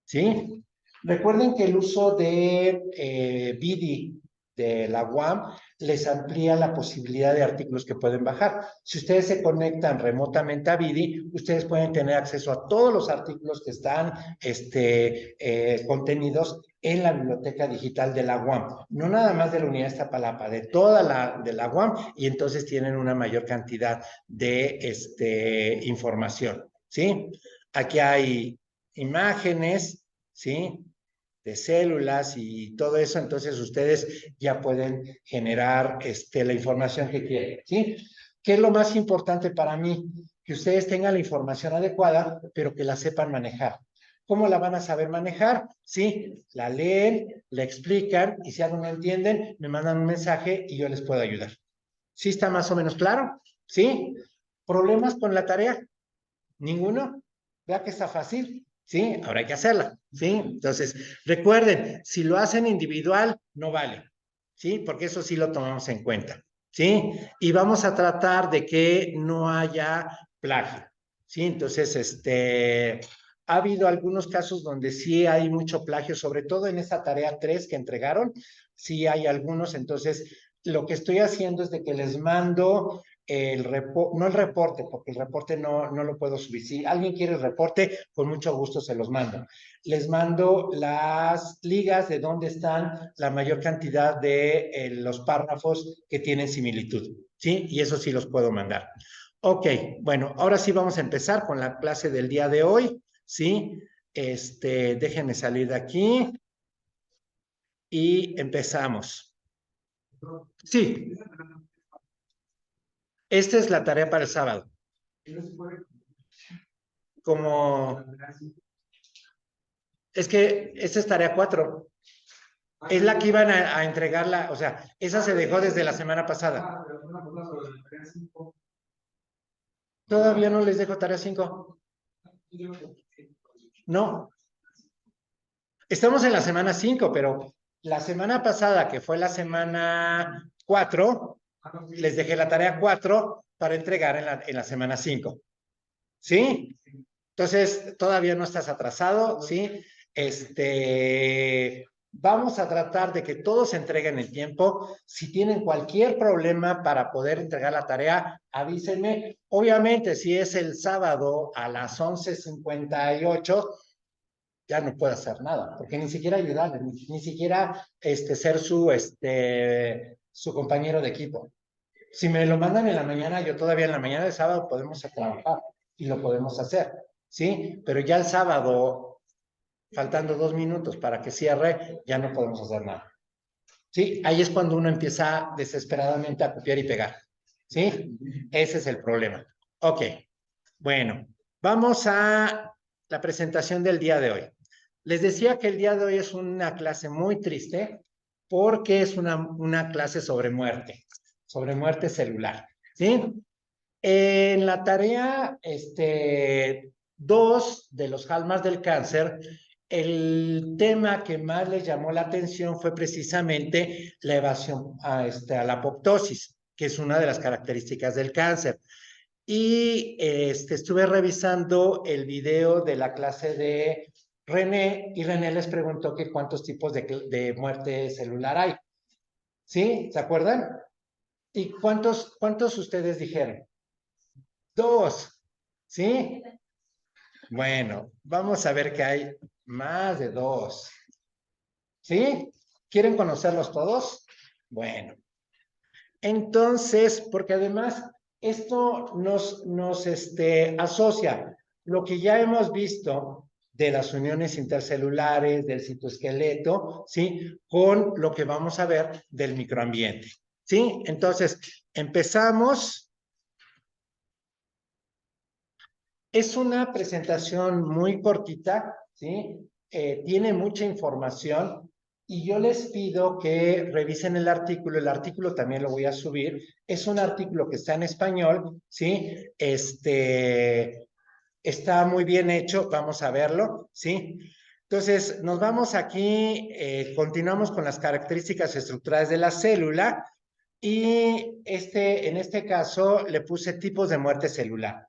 ¿sí? Recuerden que el uso de BD de la UAM, les amplía la posibilidad de artículos que pueden bajar. Si ustedes se conectan remotamente a Vidi, ustedes pueden tener acceso a todos los artículos que están contenidos en la biblioteca digital de la UAM. No nada más de la Unidad de Iztapalapa, de toda de la UAM, y entonces tienen una mayor cantidad de información, ¿sí? Aquí hay imágenes, ¿sí? De células y todo eso, entonces ustedes ya pueden generar la información que quieren, ¿sí? ¿Qué es lo más importante para mí? Que ustedes tengan la información adecuada, pero que la sepan manejar. ¿Cómo la van a saber manejar? Sí, la leen, la explican, y si algo no entienden, me mandan un mensaje y yo les puedo ayudar. ¿Sí está más o menos claro? ¿Sí? ¿Problemas con la tarea? ¿Ninguno? Vea que está fácil. Sí, ahora hay que hacerla. Sí, entonces recuerden, si lo hacen individual, no vale. Sí, porque eso sí lo tomamos en cuenta. Sí, y vamos a tratar de que no haya plagio. Sí, entonces, ha habido algunos casos donde sí hay mucho plagio, sobre todo en esta tarea 3 que entregaron, sí hay algunos, entonces lo que estoy haciendo es de que les mando no el reporte, porque el reporte no lo puedo subir. Si alguien quiere el reporte, con mucho gusto se los mando. Les mando las ligas de dónde están la mayor cantidad de los párrafos que tienen similitud, ¿sí? Y eso sí los puedo mandar. Ok, bueno, ahora sí vamos a empezar con la clase del día de hoy, ¿sí? Déjenme salir de aquí y empezamos. Sí, esta es la tarea para el sábado. Como es que esta es tarea 4. Es la que iban a entregarla, o sea, esa se dejó desde la semana pasada. Todavía no les dejo tarea 5. No. Estamos en la semana 5, pero la semana pasada, que fue la semana 4, les dejé la tarea 4 para entregar en la semana 5. ¿Sí? Entonces, todavía no estás atrasado, ¿sí? Vamos a tratar de que todos se entreguen en tiempo. Si tienen cualquier problema para poder entregar la tarea, avísenme. Obviamente, si es el sábado a las 11:58, ya no puedo hacer nada, porque ni siquiera ayudarle, ni siquiera ser su compañero de equipo. Si me lo mandan en la mañana, yo todavía en la mañana de sábado podemos trabajar y lo podemos hacer, ¿sí? Pero ya el sábado, faltando 2 minutos para que cierre, ya no podemos hacer nada. ¿Sí? Ahí es cuando uno empieza desesperadamente a copiar y pegar, ¿sí? Ese es el problema. Ok, bueno, vamos a la presentación del día de hoy. Les decía que el día de hoy es una clase muy triste porque es una clase sobre muerte celular, ¿sí? En la tarea 2 de los hallmarks del cáncer, el tema que más les llamó la atención fue precisamente la evasión a la apoptosis, que es una de las características del cáncer. Y estuve revisando el video de la clase de René, y René les preguntó que cuántos tipos de muerte celular hay. ¿Sí? ¿Se acuerdan? ¿Y cuántos ustedes dijeron? 2. ¿Sí? Bueno, vamos a ver que hay más de 2. ¿Sí? ¿Quieren conocerlos todos? Bueno. Entonces, porque además esto nos asocia lo que ya hemos visto de las uniones intercelulares, del citoesqueleto, ¿sí? Con lo que vamos a ver del microambiente, ¿sí? Entonces, empezamos. Es una presentación muy cortita, ¿sí? Tiene mucha información y yo les pido que revisen el artículo también lo voy a subir. Es un artículo que está en español, ¿sí? Está muy bien hecho, vamos a verlo, ¿sí? Entonces, nos vamos aquí, continuamos con las características estructurales de la célula y en este caso le puse tipos de muerte celular.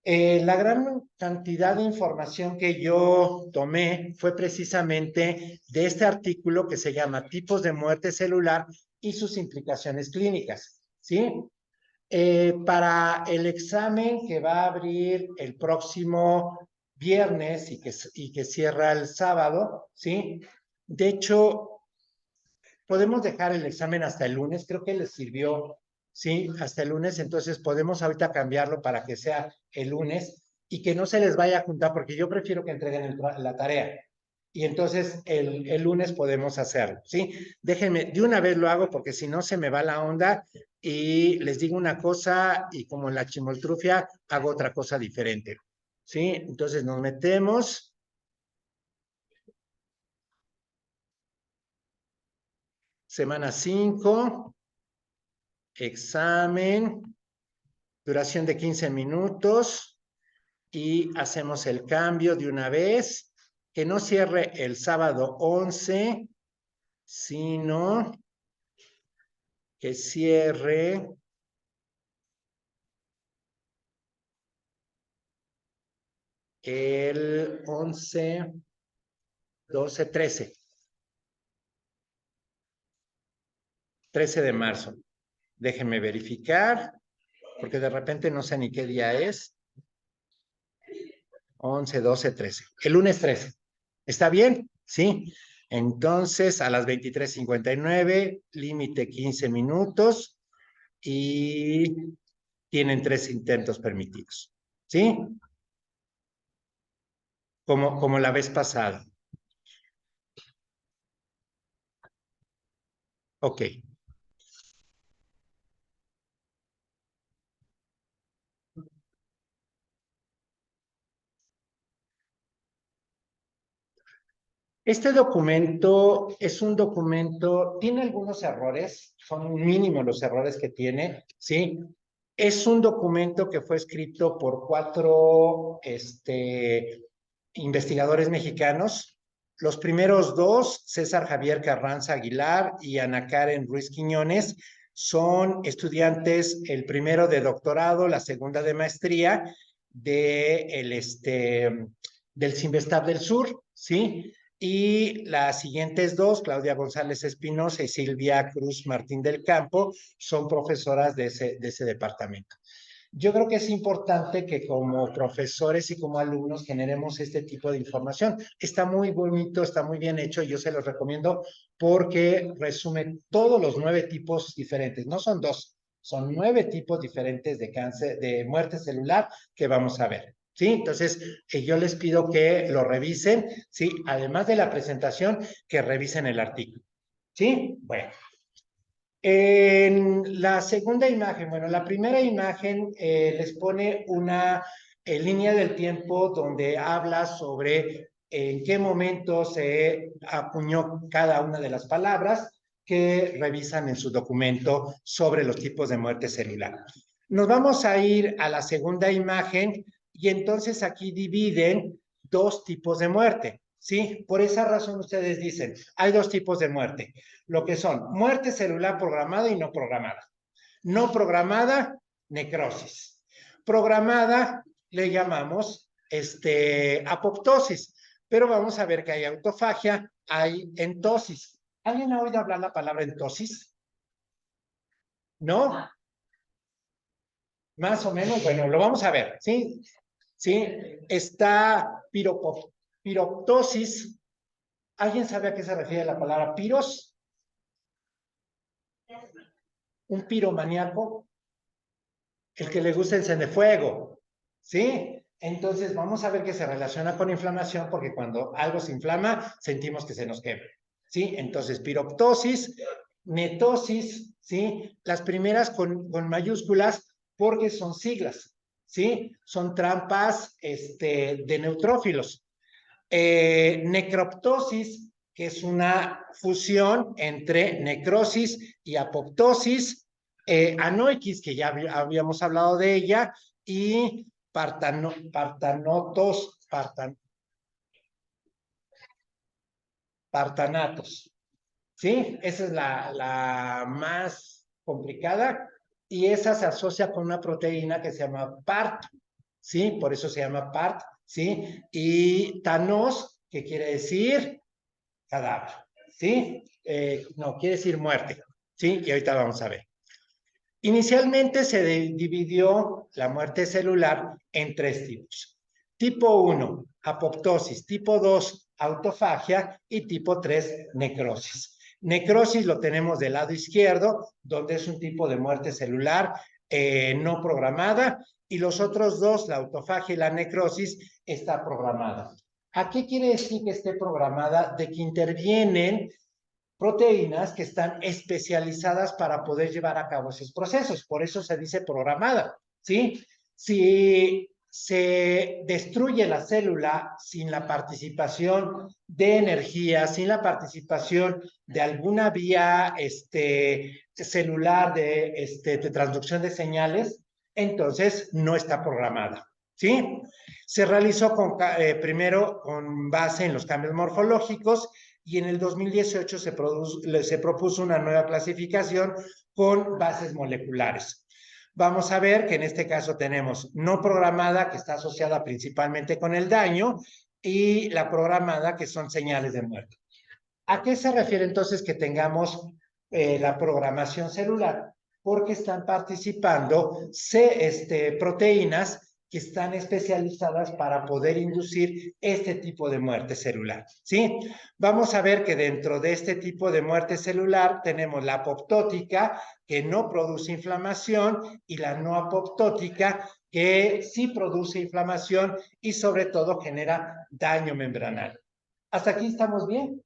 La gran cantidad de información que yo tomé fue precisamente de este artículo que se llama Tipos de muerte celular y sus implicaciones clínicas, ¿sí? Para el examen que va a abrir el próximo viernes y que cierra el sábado, ¿sí? De hecho, podemos dejar el examen hasta el lunes, creo que les sirvió, ¿sí? Hasta el lunes, entonces podemos ahorita cambiarlo para que sea el lunes y que no se les vaya a juntar, porque yo prefiero que entreguen la tarea. Y entonces el lunes podemos hacerlo, ¿sí? Déjenme, de una vez lo hago porque si no se me va la onda y les digo una cosa y como en la chimoltrufia hago otra cosa diferente, ¿sí? Entonces nos metemos, semana 5, examen, duración de 15 minutos y hacemos el cambio de una vez, que no cierre el sábado 11, sino que cierre el 11, 12, 13 de marzo. Déjenme verificar, porque de repente no sé ni qué día es. 11, 12, 13. El lunes 13. ¿Está bien? Sí. Entonces, a las 23:59, límite 15 minutos y tienen 3 intentos permitidos. ¿Sí? Como la vez pasada. Ok. Este documento es un documento, tiene algunos errores, son mínimos los errores que tiene, ¿sí? Es un documento que fue escrito por 4 investigadores mexicanos. Los primeros 2, César Javier Carranza Aguilar y Ana Karen Ruiz Quiñones, son estudiantes, el primero de doctorado, la segunda de maestría del CIMBESTAB del Sur, ¿sí? Y las siguientes 2, Claudia González Espinosa y Silvia Cruz Martín del Campo, son profesoras de ese departamento. Yo creo que es importante que como profesores y como alumnos generemos este tipo de información. Está muy bonito, está muy bien hecho y yo se los recomiendo porque resume todos los 9 tipos diferentes. No son 2, son 9 tipos diferentes de cáncer, de muerte celular que vamos a ver. ¿Sí? Entonces, yo les pido que lo revisen, ¿sí? Además de la presentación, que revisen el artículo. ¿Sí? Bueno. En la segunda imagen, bueno, la primera imagen les pone una línea del tiempo donde habla sobre en qué momento se acuñó cada una de las palabras que revisan en su documento sobre los tipos de muerte celular. Nos vamos a ir a la segunda imagen y entonces aquí dividen 2 tipos de muerte, ¿sí? Por esa razón ustedes dicen, hay 2 tipos de muerte, lo que son muerte celular programada y no programada. No programada, necrosis. Programada le llamamos apoptosis, pero vamos a ver que hay autofagia, hay entosis. ¿Alguien ha oído hablar la palabra entosis? ¿No? Más o menos, bueno, lo vamos a ver, ¿sí? ¿Sí? Está piroptosis. ¿Alguien sabe a qué se refiere la palabra piros? Un piromaníaco, el que le gusta encender fuego, ¿sí? Entonces vamos a ver que se relaciona con inflamación porque cuando algo se inflama sentimos que se nos quema, ¿sí? Entonces piroptosis, netosis, ¿sí? Las primeras con mayúsculas porque son siglas, ¿sí? Son trampas de neutrófilos. Necroptosis, que es una fusión entre necrosis y apoptosis, anoikis, que ya habíamos hablado de ella, y partanatos. ¿Sí? Esa es la más complicada y esa se asocia con una proteína que se llama PARP, ¿sí? Por eso se llama part, ¿sí? Y thanos, que quiere decir cadáver, ¿sí? No, quiere decir muerte, ¿sí? Y ahorita vamos a ver. Inicialmente se dividió la muerte celular en tres tipos. Tipo 1, apoptosis. Tipo 2, autofagia. Y tipo 3, necrosis. Necrosis lo tenemos del lado izquierdo, donde es un tipo de muerte celular no programada. Y los otros dos, la autofagia y la necrosis, está programada. ¿A qué quiere decir que esté programada? De que intervienen proteínas que están especializadas para poder llevar a cabo esos procesos. Por eso se dice programada, ¿sí? Si se destruye la célula sin la participación de energía, sin la participación de alguna vía celular de transducción de señales, entonces no está programada, ¿sí? Se realizó primero con base en los cambios morfológicos y en el 2018 se propuso una nueva clasificación con bases moleculares. Vamos a ver que en este caso tenemos no programada, que está asociada principalmente con el daño, y la programada, que son señales de muerte. ¿A qué se refiere entonces que tengamos la programación celular? Porque están participando proteínas que están especializadas para poder inducir este tipo de muerte celular, ¿sí? Vamos a ver que dentro de este tipo de muerte celular tenemos la apoptótica, que no produce inflamación, y la no apoptótica, que sí produce inflamación y sobre todo genera daño membranal. ¿Hasta aquí estamos bien?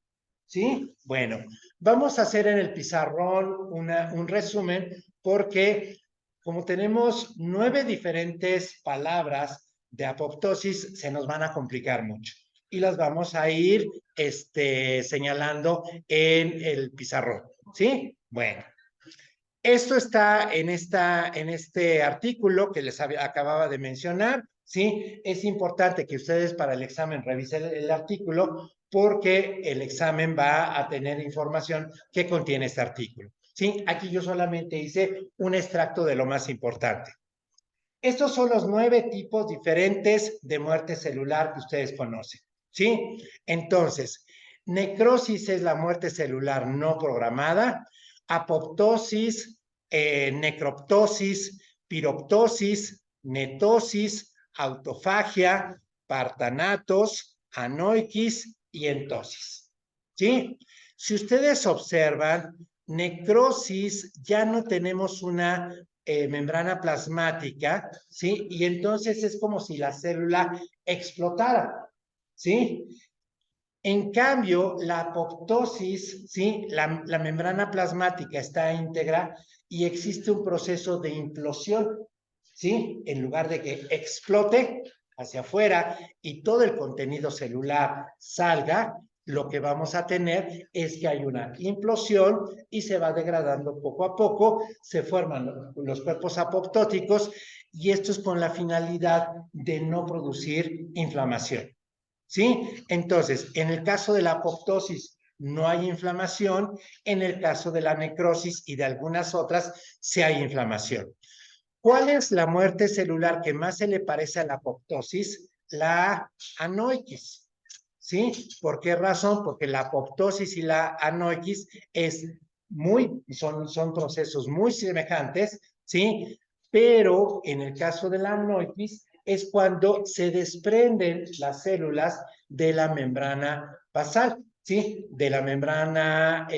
¿Sí? Bueno, vamos a hacer en el pizarrón un resumen porque como tenemos 9 diferentes palabras de apoptosis, se nos van a complicar mucho y las vamos a ir señalando en el pizarrón. ¿Sí? Bueno, esto está en este artículo que les acababa de mencionar, ¿sí? Es importante que ustedes para el examen revisen el artículo porque el examen va a tener información que contiene este artículo, ¿sí? Aquí yo solamente hice un extracto de lo más importante. Estos son los 9 tipos diferentes de muerte celular que ustedes conocen, ¿sí? Entonces, necrosis es la muerte celular no programada, apoptosis, necroptosis, piroptosis, netosis, autofagia, partanatos, anoikis y entosis, ¿sí? Si ustedes observan, necrosis ya no tenemos una membrana plasmática, ¿sí? Y entonces es como si la célula explotara, ¿sí? En cambio, la apoptosis, ¿sí? La membrana plasmática está íntegra y existe un proceso de implosión, ¿sí? En lugar de que explote hacia afuera y todo el contenido celular salga, lo que vamos a tener es que hay una implosión y se va degradando poco a poco, se forman los cuerpos apoptóticos y esto es con la finalidad de no producir inflamación. ¿Sí? Entonces, en el caso de la apoptosis no hay inflamación, en el caso de la necrosis y de algunas otras sí hay inflamación. ¿Cuál es la muerte celular que más se le parece a la apoptosis? La anoikis. ¿Sí? ¿Por qué razón? Porque la apoptosis y la anoikis son procesos muy semejantes, ¿sí? Pero en el caso de la anoikis es cuando se desprenden las células de la membrana basal, ¿sí? De la membrana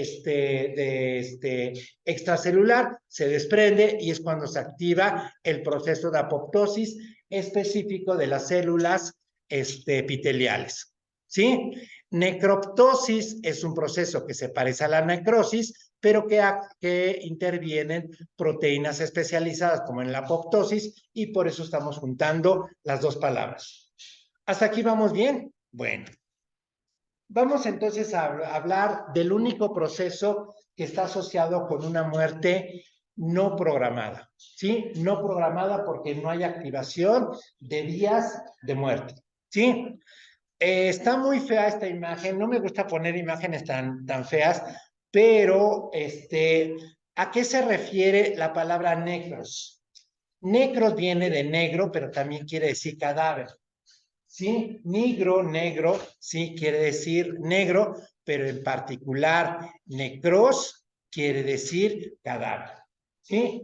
extracelular, se desprende y es cuando se activa el proceso de apoptosis específico de las células epiteliales, ¿sí? Necroptosis es un proceso que se parece a la necrosis, pero que intervienen proteínas especializadas como en la apoptosis y por eso estamos juntando las dos palabras. ¿Hasta aquí vamos bien? Bueno. Vamos entonces a hablar del único proceso que está asociado con una muerte no programada, ¿sí? No programada porque no hay activación de vías de muerte, ¿sí? Está muy fea esta imagen, no me gusta poner imágenes tan feas, pero ¿a qué se refiere la palabra necros? Necros viene de negro, pero también quiere decir cadáver. ¿Sí? Negro, sí, quiere decir negro, pero en particular necros quiere decir cadáver. ¿Sí?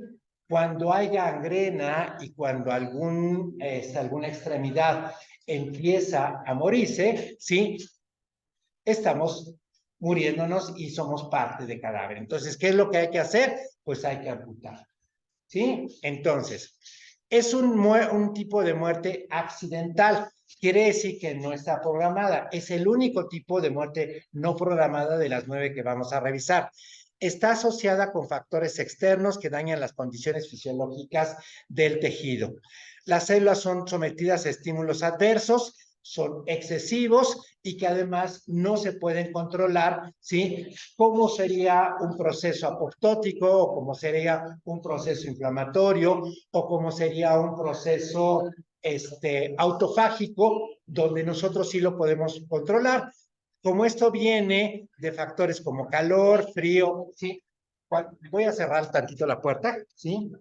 Cuando hay gangrena y cuando alguna extremidad empieza a morirse, ¿sí? Estamos muriéndonos y somos parte de cadáver. Entonces, ¿qué es lo que hay que hacer? Pues hay que amputar. ¿Sí? Entonces, es un tipo de muerte accidental. Quiere decir que no está programada. Es el único tipo de muerte no programada de las 9 que vamos a revisar. Está asociada con factores externos que dañan las condiciones fisiológicas del tejido. Las células son sometidas a estímulos adversos, son excesivos y que además no se pueden controlar, ¿sí? Como sería un proceso apoptótico o como sería un proceso inflamatorio o como sería un proceso autofágico donde nosotros sí lo podemos controlar. Como esto viene de factores como calor, frío, ¿sí? Voy a cerrar tantito la puerta, ¿sí?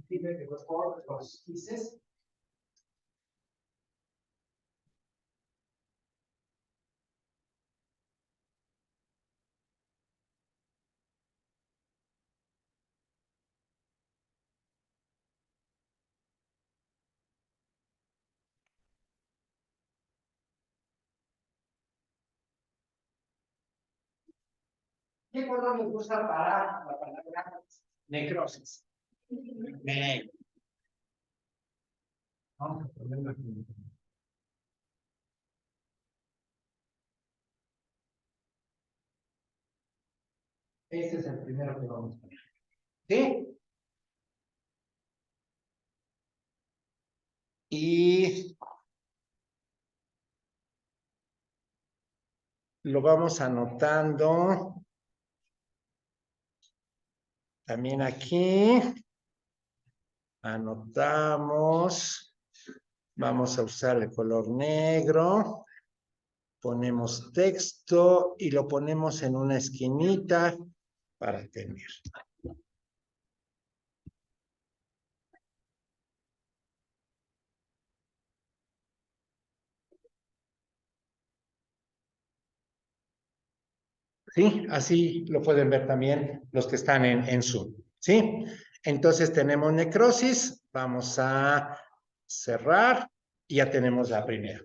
Dime que por favor los dices. ¿Qué color les gusta para la palabra necrosis? Negro. Vamos a ponerlo aquí. Este es el primero que vamos a poner. ¿Sí? Y lo vamos anotando también aquí. Anotamos. Vamos a usar el color negro. Ponemos texto y lo ponemos en una esquinita para tener. ¿Sí? Así lo pueden ver también los que están en Zoom. ¿Sí? Entonces tenemos necrosis. Vamos a cerrar y ya tenemos la primera.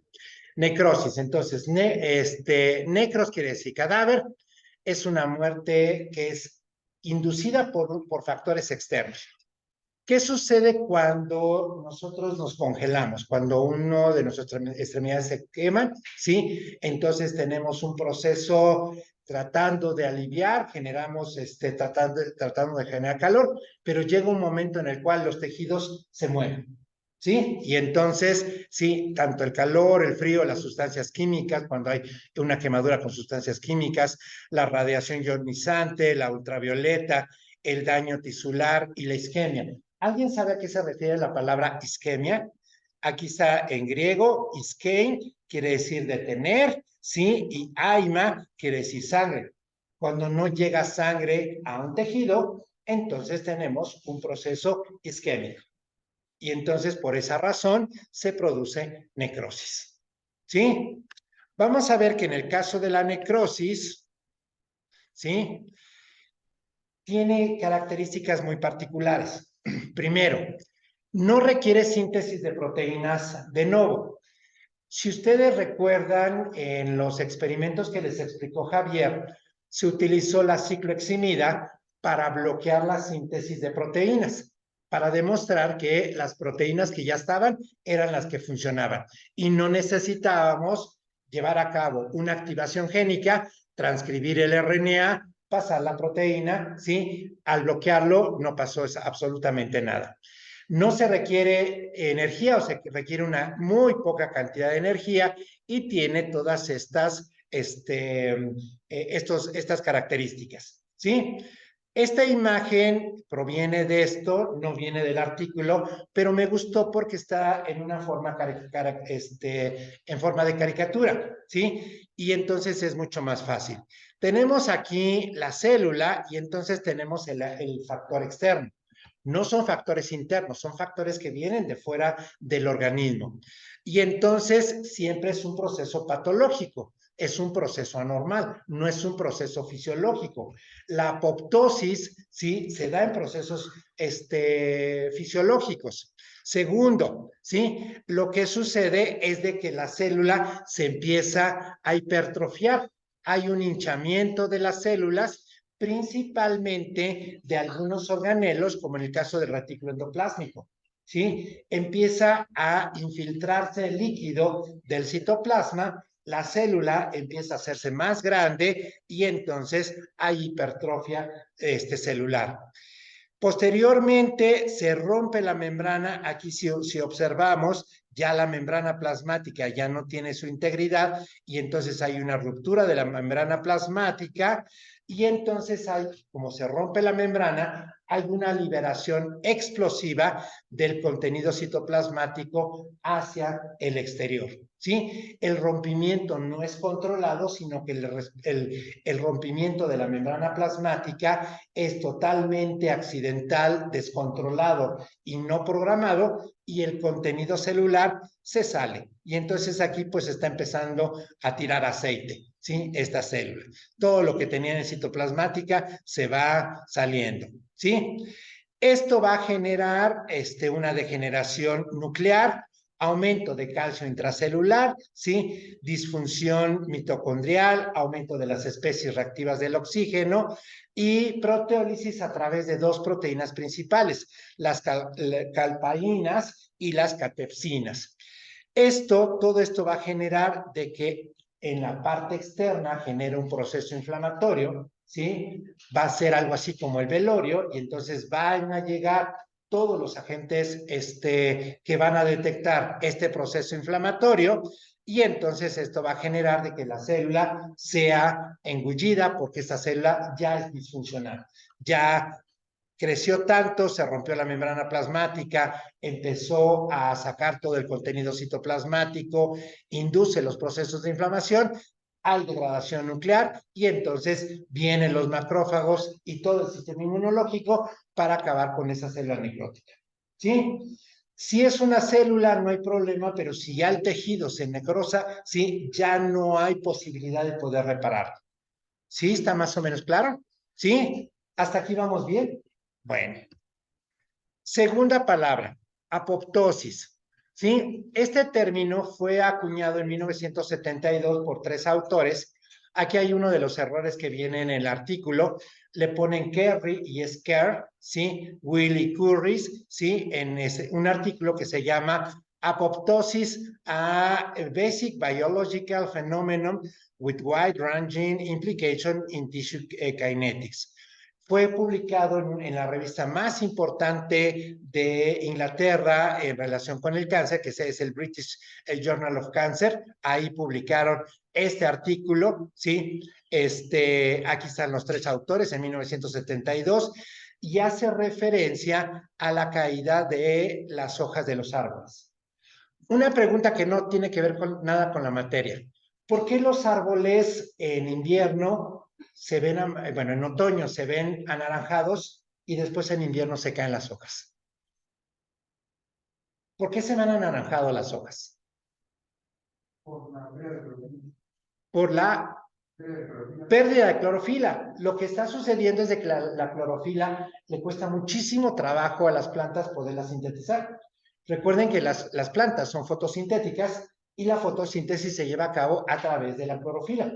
Necrosis. Entonces, necros quiere decir cadáver. Es una muerte que es inducida por factores externos. ¿Qué sucede cuando nosotros nos congelamos? Cuando uno de nuestras extremidades se queman, ¿sí? Entonces tenemos un proceso tratando de aliviar, generamos, tratando de generar calor, pero llega un momento en el cual los tejidos se mueven, ¿sí? Y entonces, sí, tanto el calor, el frío, las sustancias químicas, cuando hay una quemadura con sustancias químicas, la radiación ionizante, la ultravioleta, el daño tisular y la isquemia. ¿Alguien sabe a qué se refiere la palabra isquemia? Aquí está en griego, iskein quiere decir detener, ¿sí? Y aima quiere decir sangre. Cuando no llega sangre a un tejido, entonces tenemos un proceso isquémico. Y entonces por esa razón se produce necrosis. ¿Sí? Vamos a ver que en el caso de la necrosis, ¿sí? Tiene características muy particulares. Primero, no requiere síntesis de proteínas de nuevo. Si ustedes recuerdan, en los experimentos que les explicó Javier, se utilizó la cicloheximida para bloquear la síntesis de proteínas, para demostrar que las proteínas que ya estaban eran las que funcionaban y no necesitábamos llevar a cabo una activación génica, transcribir el RNA, pasar la proteína, ¿sí? Al bloquearlo no pasó absolutamente nada. No se requiere energía, o se requiere una muy poca cantidad de energía y tiene todas estas características, ¿sí? Esta imagen proviene de esto, no viene del artículo, pero me gustó porque está en una forma, en forma de caricatura, ¿sí? Y entonces es mucho más fácil. Tenemos aquí la célula y entonces tenemos el factor externo. no son factores internos, son factores que vienen de fuera del organismo. Y entonces siempre es un proceso patológico, es un proceso anormal, no es un proceso fisiológico. La apoptosis, sí, se da en procesos fisiológicos. Segundo, ¿sí? Lo que sucede es de que la célula se empieza a hipertrofiar. Hay un hinchamiento de las células, principalmente de algunos organelos, como en el caso del retículo endoplásmico. ¿Sí? Empieza a infiltrarse el líquido del citoplasma, la célula empieza a hacerse más grande y entonces hay hipertrofia celular. Posteriormente se rompe la membrana, aquí si observamos, ya la membrana plasmática ya no tiene su integridad y entonces hay una ruptura de la membrana plasmática y entonces hay, como se rompe la membrana, hay una liberación explosiva del contenido citoplasmático hacia el exterior. ¿Sí? El rompimiento no es controlado, sino que el rompimiento de la membrana plasmática es totalmente accidental, descontrolado y no programado, y el contenido celular se sale. Y entonces aquí pues está empezando a tirar aceite, ¿sí? Esta célula. Todo lo que tenía en citoplasmática se va saliendo, ¿sí? Esto va a generar una degeneración nuclear, aumento de calcio intracelular, ¿sí? Disfunción mitocondrial, aumento de las especies reactivas del oxígeno y proteólisis a través de dos proteínas principales, las calpaínas y las catepsinas. Todo esto va a generar de que en la parte externa genere un proceso inflamatorio, ¿sí? Va a ser algo así como el velorio y entonces van a llegar todos los agentes que van a detectar este proceso inflamatorio y entonces esto va a generar de que la célula sea engullida porque esta célula ya es disfuncional, ya creció tanto, se rompió la membrana plasmática, empezó a sacar todo el contenido citoplasmático, induce los procesos de inflamación, hay degradación nuclear y entonces vienen los macrófagos y todo el sistema inmunológico para acabar con esa célula necrótica. ¿Sí? Si es una célula, no hay problema, pero si ya el tejido se necrosa, ¿sí? Ya no hay posibilidad de poder repararlo. ¿Sí? ¿Está más o menos claro? ¿Sí? ¿Hasta aquí vamos bien? Bueno. Segunda palabra, apoptosis. ¿Sí? Este término fue acuñado en 1972 por tres autores. Aquí hay uno de los errores que viene en el artículo. Le ponen Kerry y es Kerr, ¿sí? Willy Curris, ¿sí? En un artículo que se llama Apoptosis, a Basic Biological Phenomenon with Wide-Ranging Implication in Tissue Kinetics. Fue publicado en la revista más importante de Inglaterra en relación con el cáncer, que es el British Journal of Cancer. Ahí publicaron este artículo, ¿sí? Aquí están los tres autores en 1972 y hace referencia a la caída de las hojas de los árboles. Una pregunta que no tiene que ver con nada con la materia. ¿Por qué los árboles en invierno se ven, bueno, en otoño se ven anaranjados y después en invierno se caen las hojas? ¿Por qué se ven anaranjadas las hojas? Por la pérdida de clorofila. Lo que está sucediendo es de que la clorofila le cuesta muchísimo trabajo a las plantas poderla sintetizar. Recuerden que las plantas son fotosintéticas y la fotosíntesis se lleva a cabo a través de la clorofila.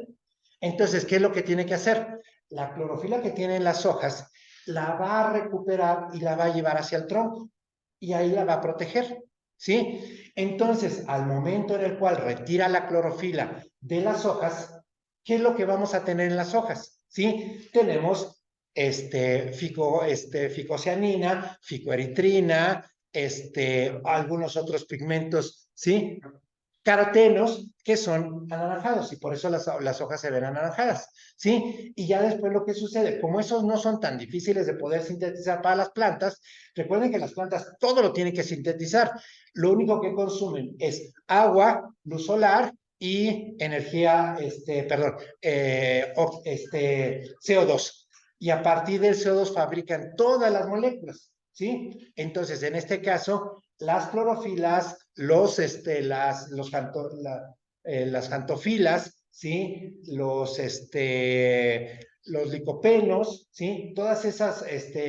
Entonces, ¿qué es lo que tiene que hacer? La clorofila que tienen las hojas la va a recuperar y la va a llevar hacia el tronco y ahí la va a proteger, ¿sí? Entonces, al momento en el cual retira la clorofila de las hojas, ¿qué es lo que vamos a tener en las hojas? ¿Sí? Tenemos ficocianina, ficoeritrina, algunos otros pigmentos, ¿sí? Carotenos que son anaranjados y por eso las hojas se ven anaranjadas, ¿sí? Y ya después lo que sucede, como esos no son tan difíciles de poder sintetizar para las plantas, recuerden que las plantas todo lo tienen que sintetizar, lo único que consumen es agua, luz solar y energía, CO2. Y a partir del CO2 fabrican todas las moléculas. ¿sí? Entonces, en este caso, las clorofilas, las xanthofilas, ¿sí? Los licopenos, ¿sí? Todas esas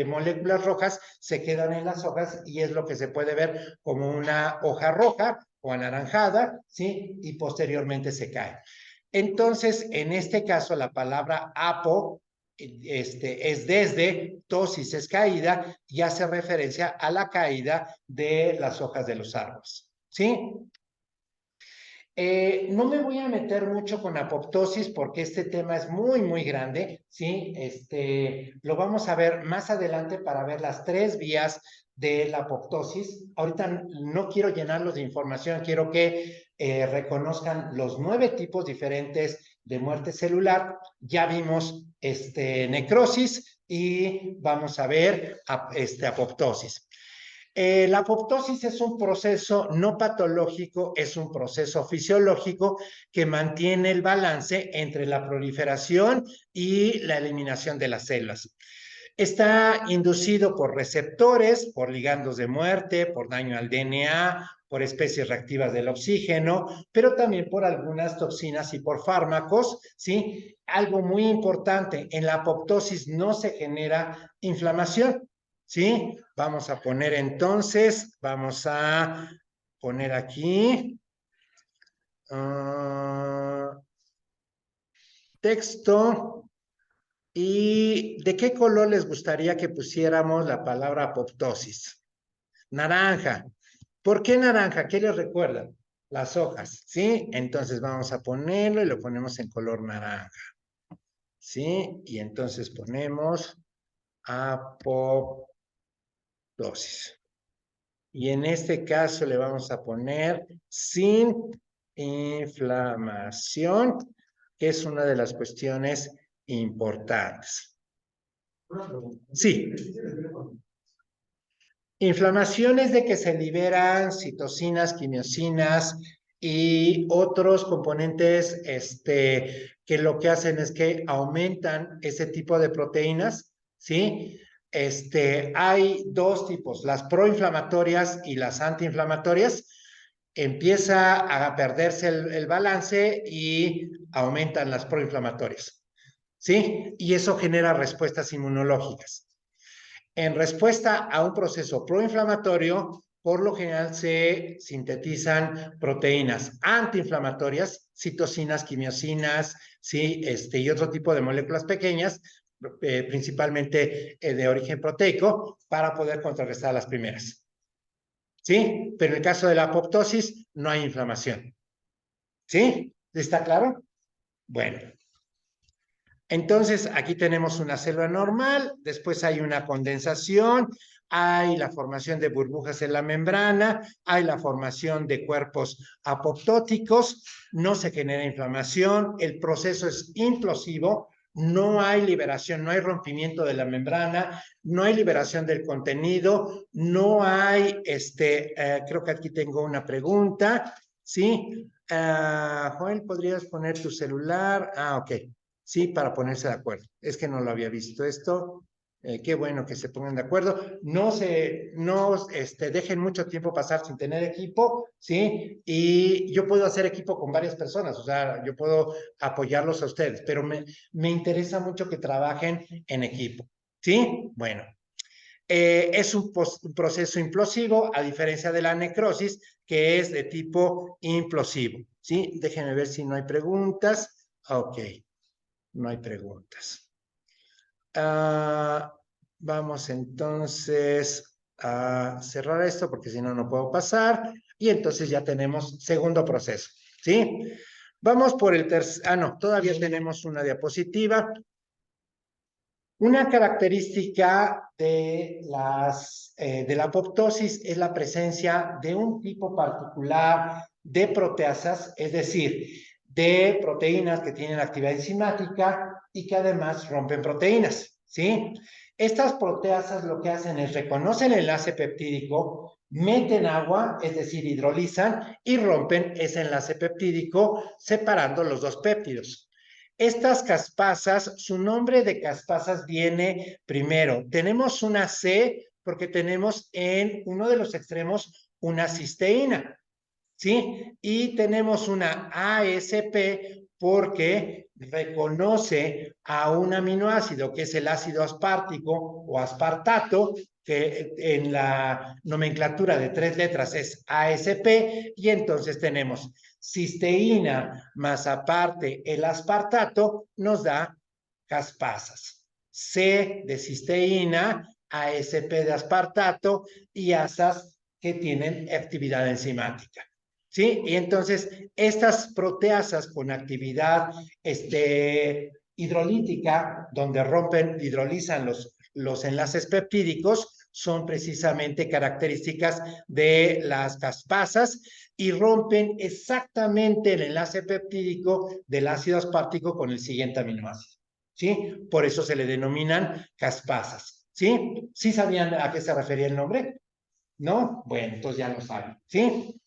moléculas rojas se quedan en las hojas y es lo que se puede ver como una hoja roja o anaranjada, ¿sí? Y posteriormente se cae. Entonces, en este caso, la palabra apo es desde, tosis es caída y hace referencia a la caída de las hojas de los árboles, ¿sí? No me voy a meter mucho con apoptosis porque este tema es muy, muy grande, ¿sí? Lo vamos a ver más adelante para ver las 3 vías de la apoptosis. Ahorita no quiero llenarlos de información, quiero que reconozcan los 9 tipos diferentes de muerte celular. Ya vimos necrosis y vamos a ver apoptosis. La apoptosis es un proceso no patológico, es un proceso fisiológico que mantiene el balance entre la proliferación y la eliminación de las células. Está inducido por receptores, por ligandos de muerte, por daño al DNA, por especies reactivas del oxígeno, pero también por algunas toxinas y por fármacos, ¿sí? Algo muy importante, en la apoptosis no se genera inflamación, ¿sí? Vamos a poner entonces, vamos a poner aquí texto. ¿Y de qué color les gustaría que pusiéramos la palabra apoptosis? Naranja. ¿Por qué naranja? ¿Qué les recuerda? Las hojas, ¿sí? Entonces vamos a ponerlo y lo ponemos en color naranja, ¿sí? Y entonces ponemos apoptosis. Y en este caso le vamos a poner sin inflamación, que es una de las cuestiones importantes. Sí. Inflamación es de que se liberan citocinas, quimiosinas y otros componentes que lo que hacen es que aumentan ese tipo de proteínas, ¿sí? Hay 2 tipos, las proinflamatorias y las antiinflamatorias. Empieza a perderse el balance y aumentan las proinflamatorias, ¿sí? Y eso genera respuestas inmunológicas. En respuesta a un proceso proinflamatorio, por lo general se sintetizan proteínas antiinflamatorias, citocinas, quimiosinas, ¿sí? Y otro tipo de moléculas pequeñas, principalmente de origen proteico, para poder contrarrestar las primeras. ¿Sí? Pero en el caso de la apoptosis no hay inflamación. ¿Sí? ¿Está claro? Bueno. Entonces, aquí tenemos una célula normal, después hay una condensación, hay la formación de burbujas en la membrana, hay la formación de cuerpos apoptóticos, no se genera inflamación, el proceso es implosivo, no hay liberación, no hay rompimiento de la membrana, no hay liberación del contenido, no hay, creo que aquí tengo una pregunta, ¿sí? Joel, ¿podrías poner tu celular? Ok. Sí, para ponerse de acuerdo. Es que no lo había visto esto. Qué bueno que se pongan de acuerdo. No dejen mucho tiempo pasar sin tener equipo, ¿sí? Y yo puedo hacer equipo con varias personas, o sea, yo puedo apoyarlos a ustedes, pero me interesa mucho que trabajen en equipo, ¿sí? Bueno, es un proceso implosivo, a diferencia de la necrosis, que es de tipo implosivo, ¿sí? Déjenme ver si no hay preguntas. Ok. No hay preguntas. Vamos entonces a cerrar esto porque si no, no puedo pasar. Y entonces ya tenemos segundo proceso, ¿sí? Vamos por el tercer... no, todavía tenemos una diapositiva. Una característica de la apoptosis es la presencia de un tipo particular de proteasas, es decir, de proteínas que tienen actividad enzimática y que además rompen proteínas, ¿sí? Estas proteasas lo que hacen es reconocen el enlace peptídico, meten agua, es decir, hidrolizan y rompen ese enlace peptídico separando los 2 péptidos. Estas caspasas, su nombre de caspasas viene primero, tenemos una C Porque tenemos en uno de los extremos una cisteína, ¿sí? Y tenemos una ASP porque reconoce a un aminoácido que es el ácido aspartico o aspartato, que en la nomenclatura de 3 letras es ASP, y entonces tenemos cisteína más aparte el aspartato, nos da caspasas. C de cisteína, ASP de aspartato y asas que tienen actividad enzimática. ¿Sí? Y entonces, estas proteasas con actividad hidrolítica, donde hidrolizan los enlaces peptídicos, son precisamente características de las caspasas y rompen exactamente el enlace peptídico del ácido aspartico con el siguiente aminoácido. ¿Sí? Por eso se le denominan caspasas. ¿Sí? ¿Sí sabían a qué se refería el nombre? ¿No? Bueno, entonces ya lo saben. ¿Sí?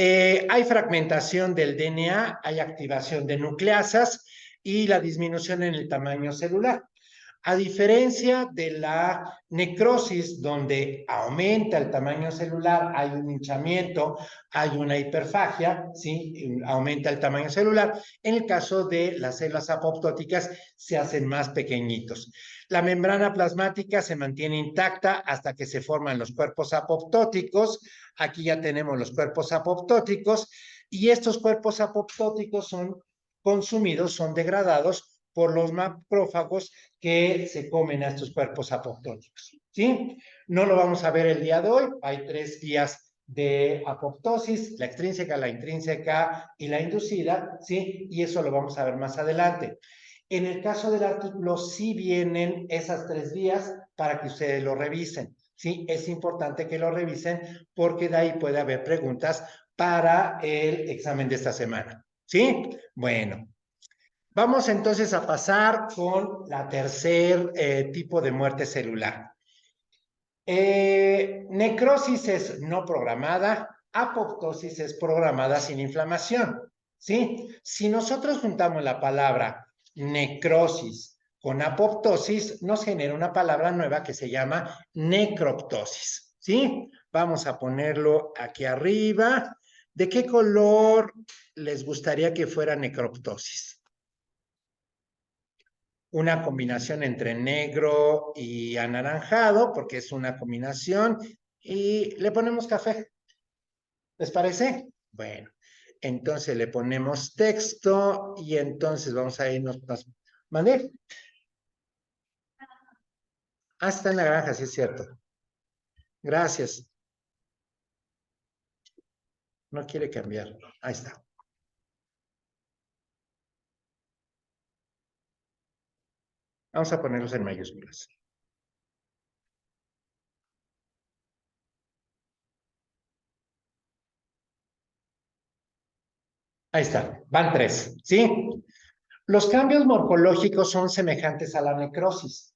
Hay fragmentación del DNA, hay activación de nucleasas y la disminución en el tamaño celular. A diferencia de la necrosis, donde aumenta el tamaño celular, hay un hinchamiento, hay una hiperfagia, ¿sí? Aumenta el tamaño celular. En el caso de las células apoptóticas, se hacen más pequeñitos. La membrana plasmática se mantiene intacta hasta que se forman los cuerpos apoptóticos. Aquí ya tenemos los cuerpos apoptóticos y estos cuerpos apoptóticos son consumidos, son degradados por los macrófagos que se comen a estos cuerpos apoptóticos. ¿Sí? No lo vamos a ver el día de hoy. Hay 3 vías de apoptosis, la extrínseca, la intrínseca y la inducida, ¿sí? Y eso lo vamos a ver más adelante. En el caso del artículo sí vienen esas 3 vías para que ustedes lo revisen, ¿sí? Es importante que lo revisen porque de ahí puede haber preguntas para el examen de esta semana, ¿sí? Bueno, vamos entonces a pasar con la tercer tipo de muerte celular. Necrosis es no programada, apoptosis es programada sin inflamación, ¿sí? Si nosotros juntamos la palabra necrosis con apoptosis, nos genera una palabra nueva que se llama necroptosis, ¿sí? Vamos a ponerlo aquí arriba. ¿De qué color les gustaría que fuera necroptosis? Una combinación entre negro y anaranjado, porque es una combinación, y le ponemos café. ¿Les parece? Bueno, entonces le ponemos texto y entonces vamos a irnos. ¿Mandé? Ah, está en la granja, sí es cierto. Gracias. No quiere cambiar. Ahí está. Vamos a ponerlos en mayúsculas. Ahí está. Van 3, ¿sí? Los cambios morfológicos son semejantes a la necrosis,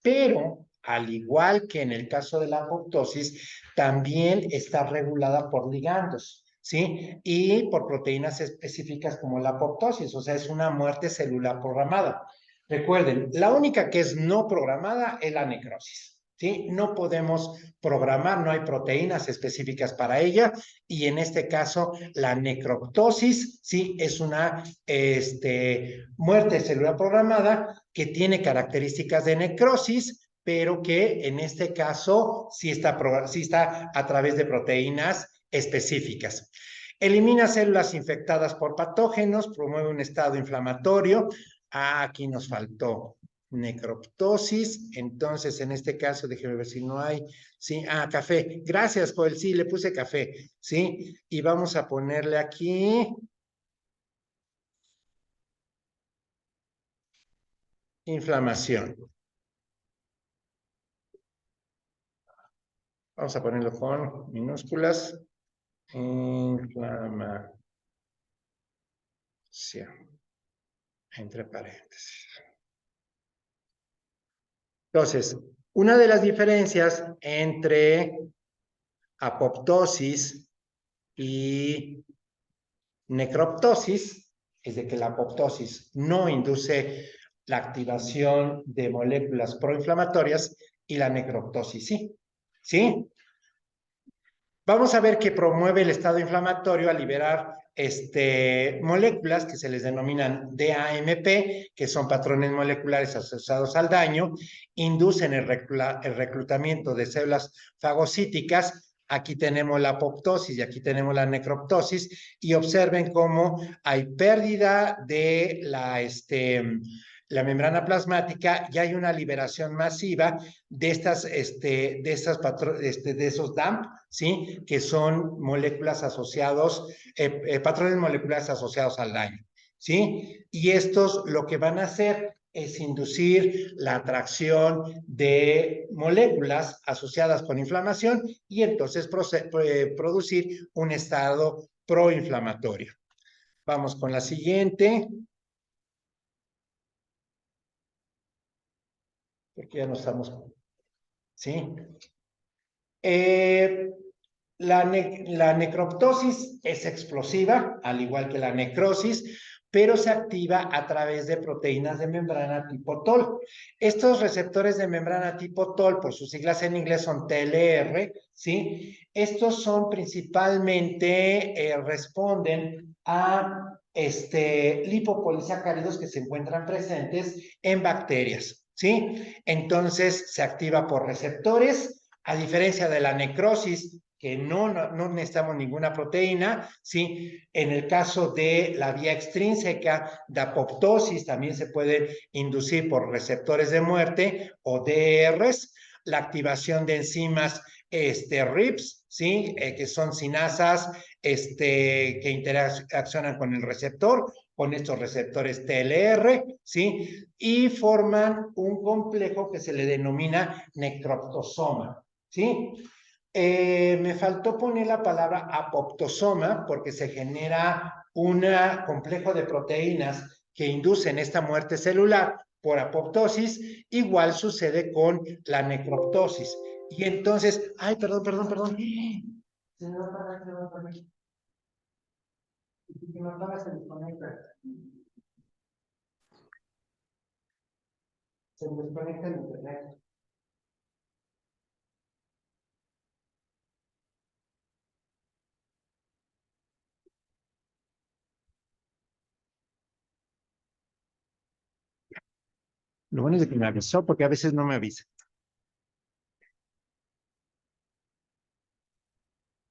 pero al igual que en el caso de la apoptosis, también está regulada por ligandos, ¿sí? Y por proteínas específicas como la apoptosis, o sea, es una muerte celular programada. Recuerden, la única que es no programada es la necrosis. ¿Sí? No podemos programar, no hay proteínas específicas para ella y en este caso la necroptosis, sí, es una muerte celular programada que tiene características de necrosis, pero que en este caso sí está a través de proteínas específicas. Elimina células infectadas por patógenos, promueve un estado inflamatorio. Ah, aquí nos faltó necroptosis. Entonces, en este caso, déjeme ver si no hay. Sí, café. Gracias, Joel. Sí, le puse café. Sí, y vamos a ponerle aquí inflamación. Vamos a ponerlo con minúsculas. Inflamación. Entre paréntesis. Entonces, una de las diferencias entre apoptosis y necroptosis es de que la apoptosis no induce la activación de moléculas proinflamatorias y la necroptosis sí. ¿sí? Vamos a ver que promueve el estado inflamatorio al liberar moléculas que se les denominan DAMP, que son patrones moleculares asociados al daño, inducen el reclutamiento de células fagocíticas. Aquí tenemos la apoptosis y aquí tenemos la necroptosis, y observen cómo hay pérdida de la membrana plasmática y hay una liberación masiva de esos DAMP, ¿sí? Que son moléculas asociados, patrones moleculares asociados al daño, ¿sí? Y estos lo que van a hacer es inducir la atracción de moléculas asociadas con inflamación y entonces producir un estado proinflamatorio. Vamos con la siguiente. Porque ya no estamos, ¿sí? La necroptosis es explosiva, al igual que la necrosis, pero se activa a través de proteínas de membrana tipo TOL. Estos receptores de membrana tipo TOL, por sus siglas en inglés, son TLR, ¿sí? Estos son principalmente, responden a lipopolisacáridos que se encuentran presentes en bacterias, ¿sí? Entonces se activa por receptores. A diferencia de la necrosis, que no necesitamos ninguna proteína, ¿sí? En el caso de la vía extrínseca de apoptosis, también se puede inducir por receptores de muerte o DRs, la activación de enzimas RIPS, ¿sí? Que son sinasas que interaccionan con el receptor, con estos receptores TLR, ¿sí? Y forman un complejo que se le denomina necroptosoma, ¿sí? Me faltó poner la palabra apoptosoma porque se genera un complejo de proteínas que inducen esta muerte celular por apoptosis. Igual sucede con la necroptosis. Y entonces, ay, perdón. Se me va a parar, se me va a parar. Si me apaga, se desconecta. Se me desconecta el internet. Lo bueno es de que me avisó, porque a veces no me avisa.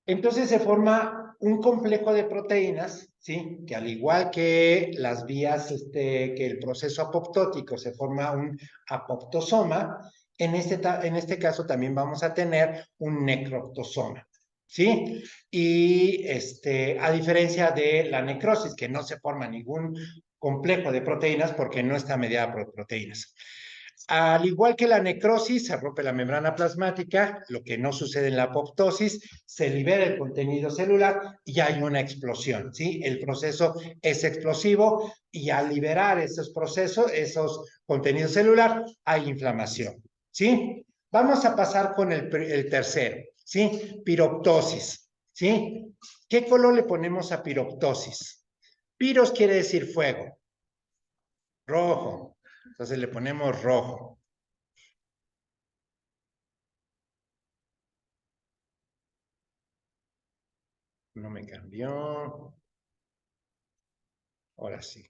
Entonces se forma un complejo de proteínas, ¿sí? Que al igual que las vías, que el proceso apoptótico se forma un apoptosoma, en este caso también vamos a tener un necroptosoma, ¿sí? Y a diferencia de la necrosis, que no se forma ningún complejo de proteínas porque no está mediada por proteínas. Al igual que la necrosis, se rompe la membrana plasmática, lo que no sucede en la apoptosis, se libera el contenido celular y hay una explosión, ¿sí? El proceso es explosivo y al liberar esos procesos, esos contenidos celular, hay inflamación, ¿sí? Vamos a pasar con el tercero, ¿sí? Piroptosis, ¿sí? ¿Qué color le ponemos a piroptosis? Piros quiere decir fuego, rojo. Entonces le ponemos rojo. No me cambió. Ahora sí.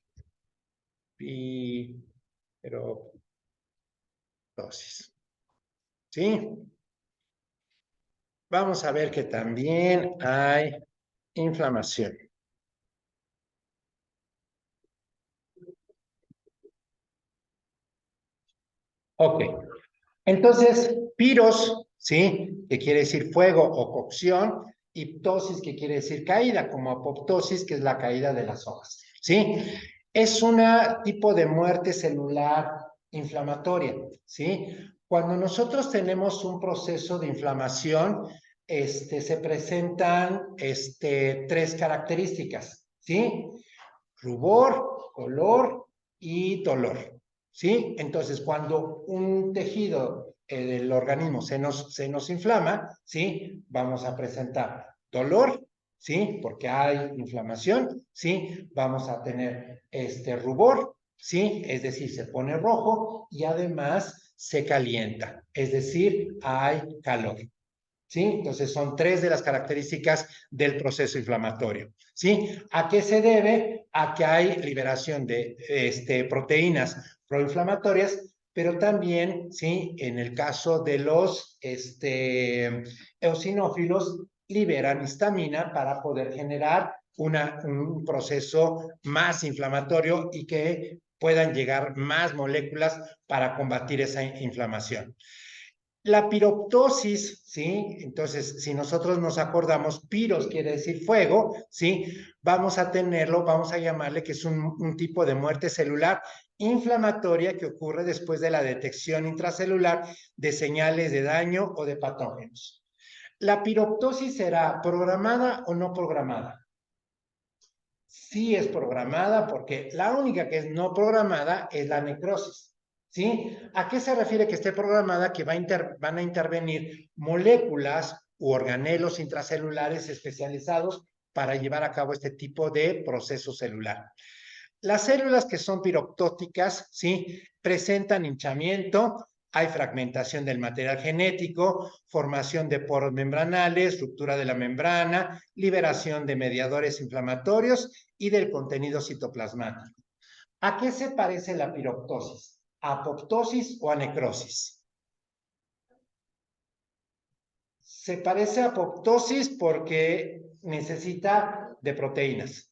Pero dosis. ¿Sí? Vamos a ver que también hay inflamación. Ok. Entonces, piros, ¿sí? Que quiere decir fuego o cocción, y ptosis, que quiere decir caída, como apoptosis, que es la caída de las hojas, ¿sí? Es un tipo de muerte celular inflamatoria, ¿sí? Cuando nosotros tenemos un proceso de inflamación, se presentan tres características, ¿sí? Rubor, color y dolor, ¿sí? Entonces, cuando un tejido del organismo se nos inflama, ¿sí? Vamos a presentar dolor, ¿sí? Porque hay inflamación, ¿sí? Vamos a tener rubor, ¿sí? Es decir, se pone rojo y además se calienta, es decir, hay calor, ¿sí? Entonces son 3 de las características del proceso inflamatorio, ¿sí? ¿A qué se debe? A que hay liberación de proteínas proinflamatorias, pero también, ¿sí? En el caso de los eosinófilos, liberan histamina para poder generar un proceso más inflamatorio y que puedan llegar más moléculas para combatir esa inflamación. La piroptosis, ¿sí? Entonces, si nosotros nos acordamos, piros quiere decir fuego, ¿sí? Vamos a tenerlo, vamos a llamarle que es un tipo de muerte celular inflamatoria que ocurre después de la detección intracelular de señales de daño o de patógenos. ¿La piroptosis será programada o no programada? Sí es programada porque la única que es no programada es la necrosis. ¿Sí? ¿A qué se refiere que esté programada? Que van a intervenir moléculas u organelos intracelulares especializados para llevar a cabo este tipo de proceso celular. Las células que son piroptóticas, ¿sí? Presentan hinchamiento, hay fragmentación del material genético, formación de poros membranales, ruptura de la membrana, liberación de mediadores inflamatorios y del contenido citoplasmático. ¿A qué se parece la piroptosis? ¿A apoptosis o a necrosis? Se parece a apoptosis porque necesita de proteínas.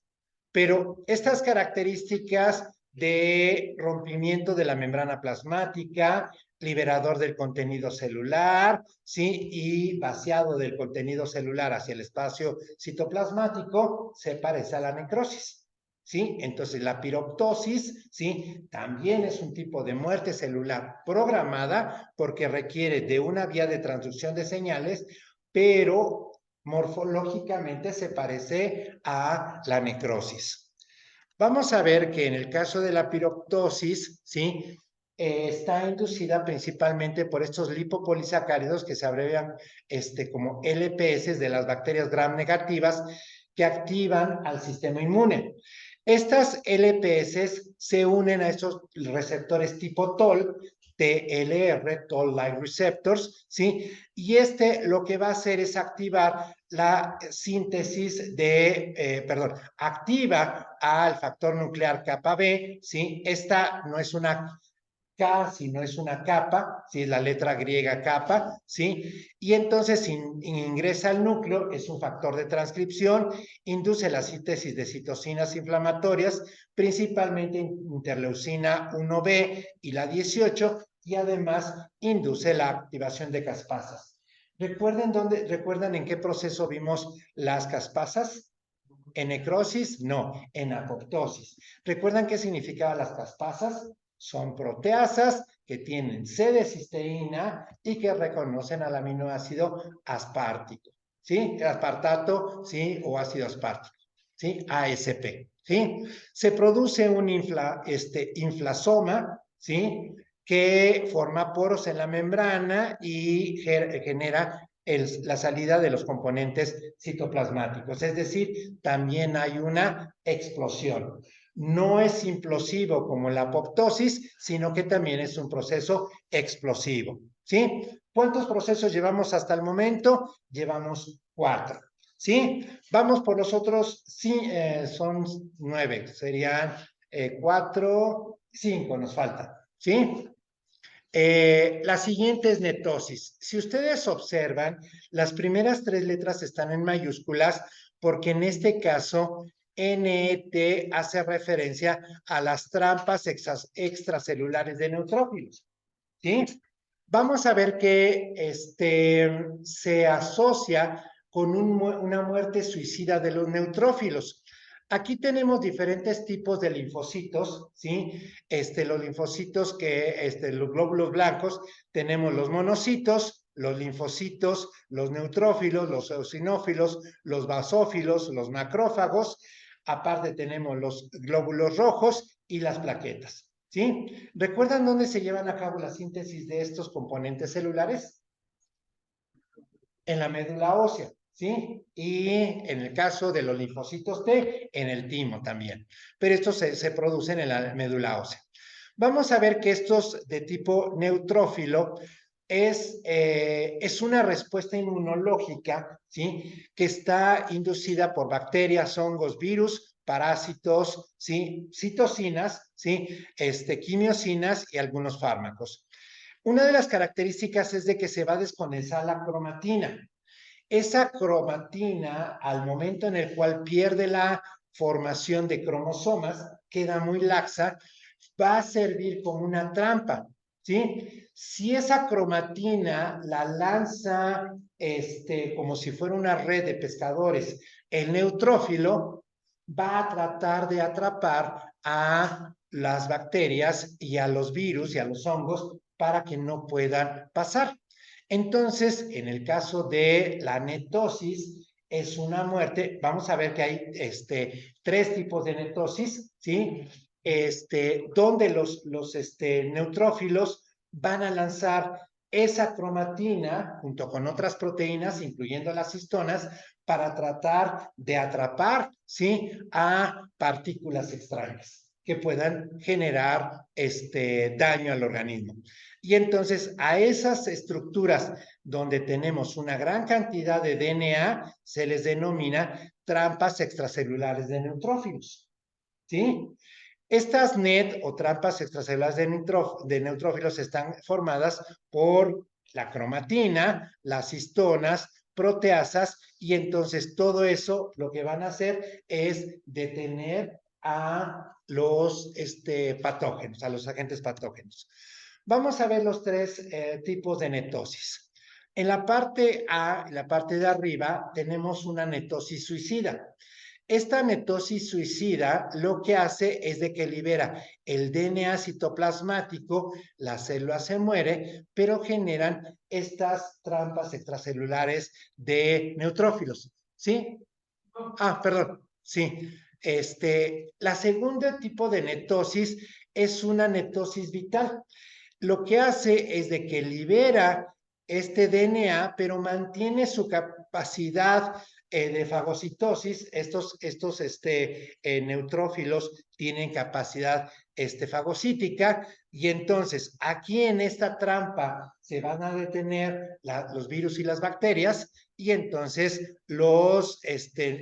Pero estas características de rompimiento de la membrana plasmática, liberador del contenido celular, ¿sí? Y vaciado del contenido celular hacia el espacio citoplasmático, se parece a la necrosis. ¿Sí? Entonces la piroptosis, ¿sí? También es un tipo de muerte celular programada porque requiere de una vía de transducción de señales, pero morfológicamente se parece a la necrosis. Vamos a ver que en el caso de la piroptosis, ¿sí? Está inducida principalmente por estos lipopolisacáridos que se abrevian como LPS de las bacterias gram negativas que activan al sistema inmune. Estas LPS se unen a estos receptores tipo TOL, TLR, Toll-like receptors, ¿sí? Y lo que va a hacer es activar la síntesis activa al factor nuclear kappa B, ¿sí? Esta no es una K, sino es una capa, ¿sí? Es la letra griega kappa, ¿sí? Y entonces ingresa al núcleo, es un factor de transcripción, induce la síntesis de citocinas inflamatorias, principalmente interleucina 1B y la 18, y además induce la activación de caspasas. ¿Recuerdan en qué proceso vimos las caspasas? ¿En necrosis? No, en apoptosis. ¿Recuerdan qué significaban las caspasas? Son proteasas que tienen C de cisteína y que reconocen al aminoácido aspartico, ¿sí? El aspartato, ¿sí? O ácido aspartico, ¿sí? ASP, ¿sí? Se produce un inflasoma, ¿sí? Que forma poros en la membrana y genera la salida de los componentes citoplasmáticos, es decir, también hay una explosión. No es implosivo como la apoptosis, sino que también es un proceso explosivo, ¿sí? ¿Cuántos procesos llevamos hasta el momento? Llevamos 4, ¿sí? Vamos por los otros, sí, son 9, serían 4, 5 nos falta, ¿sí? La siguiente es netosis. Si ustedes observan, las primeras 3 letras están en mayúsculas porque en este caso NET hace referencia a las trampas extracelulares de neutrófilos. ¿Sí? Vamos a ver que se asocia con una muerte suicida de los neutrófilos. Aquí tenemos diferentes tipos de linfocitos, ¿sí? Los linfocitos los glóbulos blancos, tenemos los monocitos, los linfocitos, los neutrófilos, los eosinófilos, los basófilos, los macrófagos, aparte tenemos los glóbulos rojos y las plaquetas, ¿sí? ¿Recuerdan dónde se llevan a cabo la síntesis de estos componentes celulares? En la médula ósea, ¿sí? Y en el caso de los linfocitos T, en el timo también. Pero estos se producen en la médula ósea. Vamos a ver que estos de tipo neutrófilo es una respuesta inmunológica, ¿sí? Que está inducida por bacterias, hongos, virus, parásitos, ¿sí? Citocinas, ¿sí? Quimiosinas y algunos fármacos. Una de las características es de que se va a descondensar la cromatina. Esa cromatina, al momento en el cual pierde la formación de cromosomas, queda muy laxa, va a servir como una trampa, ¿sí? Si esa cromatina la lanza como si fuera una red de pescadores, el neutrófilo va a tratar de atrapar a las bacterias y a los virus y a los hongos para que no puedan pasar. Entonces, en el caso de la netosis, es una muerte. Vamos a ver que hay tres tipos de netosis, ¿sí? Donde los neutrófilos van a lanzar esa cromatina junto con otras proteínas, incluyendo las histonas, para tratar de atrapar, ¿sí? A partículas extrañas que puedan generar daño al organismo. Y entonces a esas estructuras donde tenemos una gran cantidad de DNA se les denomina trampas extracelulares de neutrófilos, ¿sí? Estas NET o trampas extracelulares de neutrófilos están formadas por la cromatina, las histonas, proteasas, y entonces todo eso lo que van a hacer es detener a los patógenos, a los agentes patógenos. Vamos a ver los tres tipos de netosis. En la parte A, en la parte de arriba, tenemos una netosis suicida. Esta netosis suicida lo que hace es de que libera el DNA citoplasmático, la célula se muere, pero generan estas trampas extracelulares de neutrófilos, ¿sí? Perdón, sí. La segunda tipo de netosis es una netosis vital. Lo que hace es de que libera este DNA, pero mantiene su capacidad de fagocitosis. Estos neutrófilos tienen capacidad fagocítica, y entonces aquí en esta trampa se van a detener los virus y las bacterias, y entonces los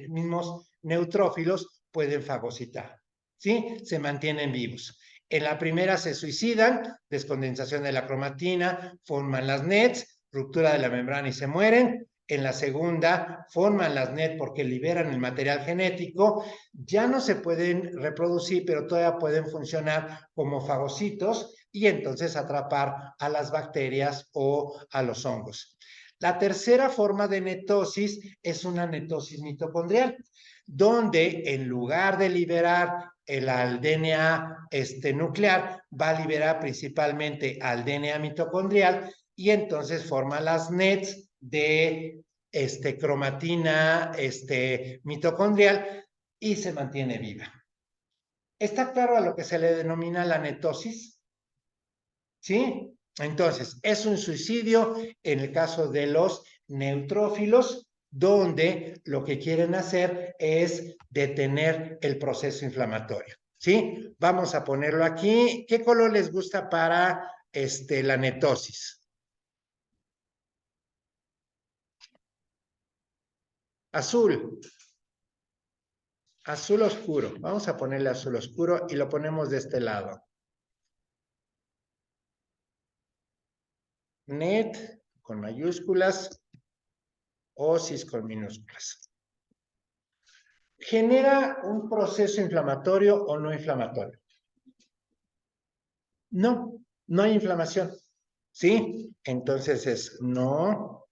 mismos neutrófilos pueden fagocitar, ¿sí? Se mantienen vivos. En la primera se suicidan, descondensación de la cromatina, forman las NETs, ruptura de la membrana y se mueren. En la segunda forman las NET porque liberan el material genético, ya no se pueden reproducir, pero todavía pueden funcionar como fagocitos y entonces atrapar a las bacterias o a los hongos. La tercera forma de netosis es una netosis mitocondrial, donde en lugar de liberar al DNA nuclear, va a liberar principalmente al DNA mitocondrial, y entonces forma las NETs de cromatina mitocondrial y se mantiene viva. ¿Está claro a lo que se le denomina la netosis? ¿Sí? Entonces, es un suicidio en el caso de los neutrófilos, donde lo que quieren hacer es detener el proceso inflamatorio. ¿Sí? Vamos a ponerlo aquí. ¿Qué color les gusta para la netosis? Azul. Azul oscuro. Vamos a ponerle azul oscuro y lo ponemos de este lado. NET con mayúsculas, OSIS con minúsculas. ¿Genera un proceso inflamatorio o no inflamatorio? No, no hay inflamación. ¿Sí? Entonces es no.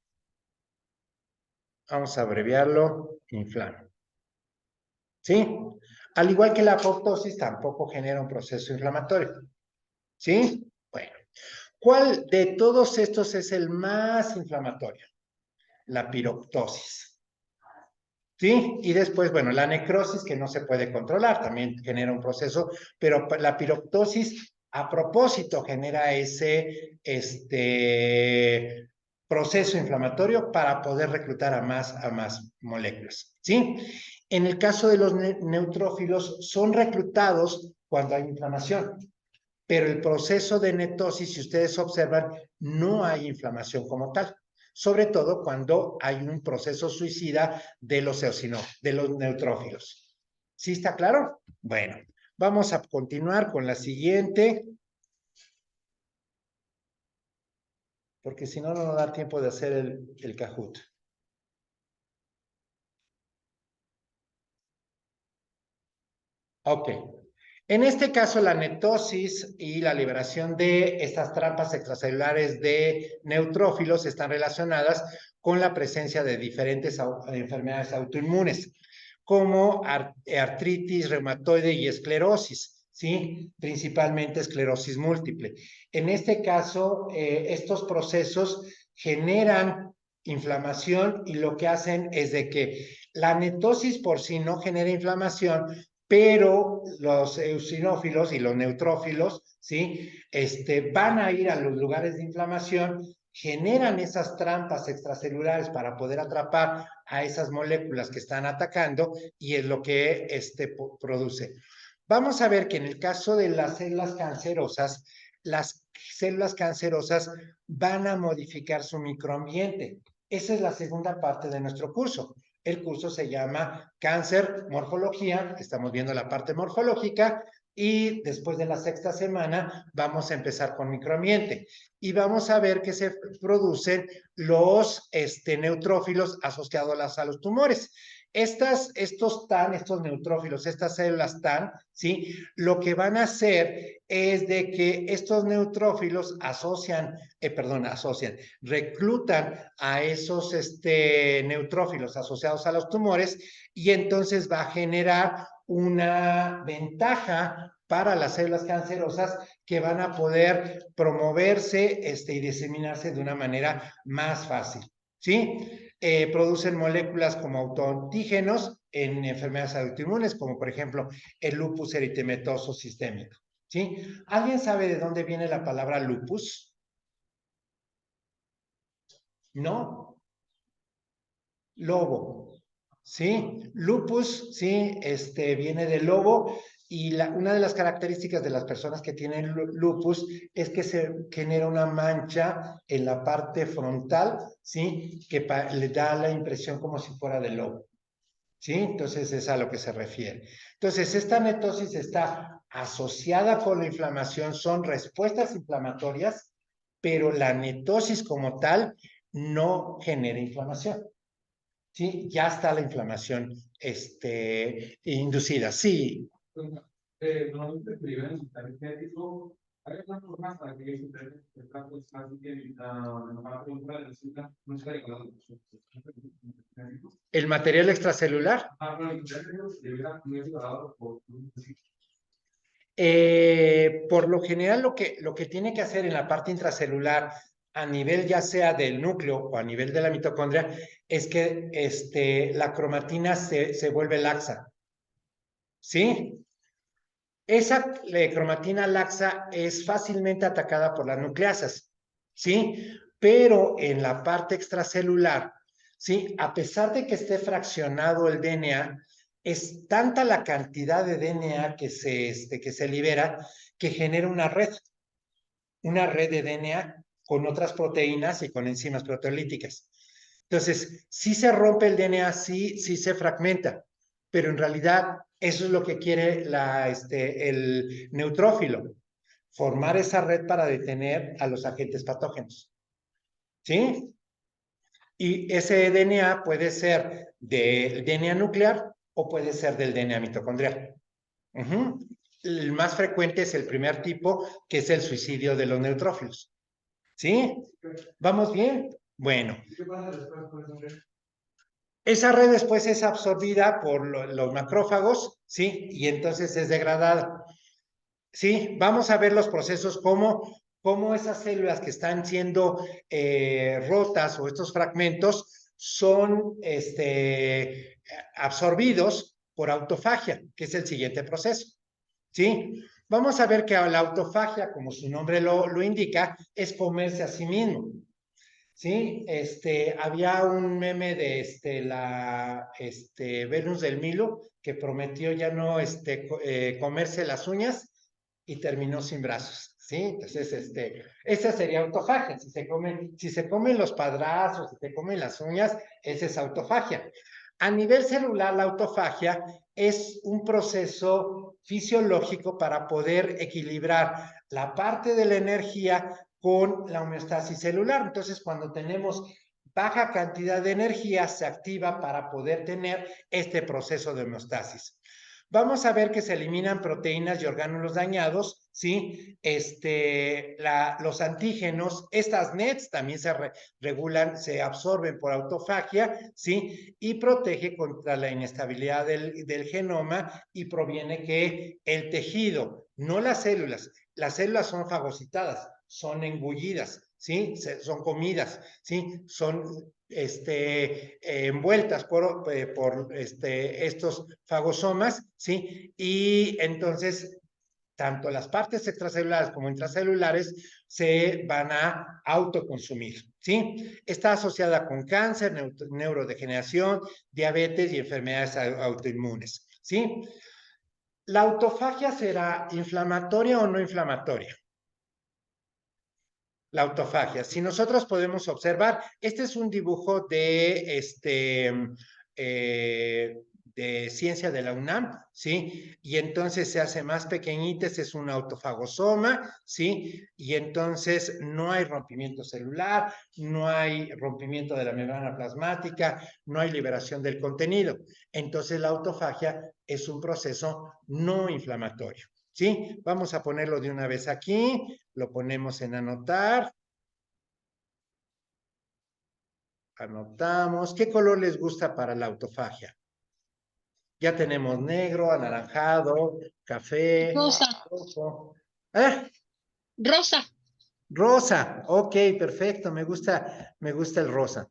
Vamos a abreviarlo, inflama. ¿Sí? Al igual que la apoptosis, tampoco genera un proceso inflamatorio. ¿Sí? Bueno. ¿Cuál de todos estos es el más inflamatorio? La piroptosis. ¿Sí? Y después, bueno, la necrosis, que no se puede controlar, también genera un proceso, pero la piroptosis a propósito genera ese proceso inflamatorio para poder reclutar a más moléculas, ¿sí? En el caso de los neutrófilos, son reclutados cuando hay inflamación. pero el proceso de netosis, si ustedes observan, no hay inflamación como tal, sobre todo cuando hay un proceso suicida de los de los neutrófilos. ¿Sí está claro? Bueno, vamos a continuar con la siguiente, porque si no, no nos da tiempo de hacer el Kahoot. Ok. En este caso, la netosis y la liberación de estas trampas extracelulares de neutrófilos están relacionadas con la presencia de diferentes enfermedades autoinmunes, como artritis reumatoide y esclerosis, ¿sí? Principalmente esclerosis múltiple. En este caso, estos procesos generan inflamación y lo que hacen es de que la netosis por sí no genera inflamación, pero los eosinófilos y los neutrófilos, ¿sí? Van a ir a los lugares de inflamación, generan esas trampas extracelulares para poder atrapar a esas moléculas que están atacando y es lo que produce. Vamos a ver que en el caso de las células cancerosas van a modificar su microambiente. Esa es la segunda parte de nuestro curso. El curso se llama Cáncer, Morfología. Estamos viendo la parte morfológica y después de la sexta semana vamos a empezar con microambiente y vamos a ver que se producen los neutrófilos asociados a los tumores. Estos neutrófilos, estas células TAN, ¿sí? Lo que van a hacer es de que estos neutrófilos reclutan a esos neutrófilos asociados a los tumores y entonces va a generar una ventaja para las células cancerosas que van a poder promoverse y diseminarse de una manera más fácil, ¿sí? Producen moléculas como autoantígenos en enfermedades autoinmunes, como por ejemplo el lupus eritematoso sistémico, ¿sí? ¿Alguien sabe de dónde viene la palabra lupus? ¿No? Lobo, ¿sí? Lupus, ¿sí? Viene del lobo y una de las características de las personas que tienen lupus es que se genera una mancha en la parte frontal, ¿sí? Que le da la impresión como si fuera de lobo, ¿sí? Entonces es a lo que se refiere. Entonces, esta netosis está asociada con la inflamación, son respuestas inflamatorias, pero la netosis como tal no genera inflamación. ¿Sí? Ya está la inflamación inducida. Sí. Normalmente el nivel energético, hay otras formas para que el trato así que la pregunta de la cita no está llegando a ¿El material extracelular? Por lo general, lo que tiene que hacer en la parte intracelular, a nivel ya sea del núcleo o a nivel de la mitocondria, es que la cromatina se vuelve laxa. ¿Sí? Esa cromatina laxa es fácilmente atacada por las nucleasas, ¿sí? Pero en la parte extracelular, ¿sí? A pesar de que esté fraccionado el DNA, es tanta la cantidad de DNA que se libera que genera una red de DNA con otras proteínas y con enzimas proteolíticas. Entonces, sí se rompe el DNA, sí se fragmenta, pero en realidad eso es lo que quiere el neutrófilo, formar esa red para detener a los agentes patógenos. ¿Sí? Y ese DNA puede ser del DNA nuclear o puede ser del DNA mitocondrial. El más frecuente es el primer tipo, que es el suicidio de los neutrófilos. ¿Sí? ¿Vamos bien? Bueno. ¿Qué pasa después con esa red? Esa red después es absorbida por los macrófagos, ¿sí? Y entonces es degradada. ¿Sí? Vamos a ver los procesos cómo esas células que están siendo rotas o estos fragmentos son absorbidos por autofagia, que es el siguiente proceso. ¿Sí? Vamos a ver que la autofagia, como su nombre lo indica, es comerse a sí mismo. ¿Sí? Había un meme de la Venus del Milo que prometió ya no comerse las uñas y terminó sin brazos, ¿sí? Entonces, esa sería autofagia. Si se comen los padrazos, si se comen las uñas, esa es autofagia. A nivel celular, la autofagia es un proceso fisiológico para poder equilibrar la parte de la energía con la homeostasis celular. Entonces, cuando tenemos baja cantidad de energía, se activa para poder tener este proceso de homeostasis. Vamos a ver que se eliminan proteínas y orgánulos dañados, ¿sí? Los antígenos, estas NETs también se regulan, se absorben por autofagia, ¿sí? Y protege contra la inestabilidad del genoma y proviene que el tejido, no las células son fagocitadas, son engullidas, ¿sí? Son comidas, ¿sí? Son envueltas por estos fagosomas, ¿sí? Y entonces, tanto las partes extracelulares como intracelulares se van a autoconsumir, ¿sí? Está asociada con cáncer, neurodegeneración, diabetes y enfermedades autoinmunes, ¿sí? ¿La autofagia será inflamatoria o no inflamatoria? La autofagia. Si nosotros podemos observar, este es un dibujo de ciencia de la UNAM, ¿sí? Y entonces se hace más pequeñita, este es un autofagosoma, ¿sí? Y entonces no hay rompimiento celular, no hay rompimiento de la membrana plasmática, no hay liberación del contenido. Entonces la autofagia es un proceso no inflamatorio. ¿Sí? Vamos a ponerlo de una vez aquí, lo ponemos en anotar. Anotamos. ¿Qué color les gusta para la autofagia? Ya tenemos negro, anaranjado, café, rosa. rojo. ¿Eh? Rosa. Rosa. Ok, perfecto. Me gusta el rosa.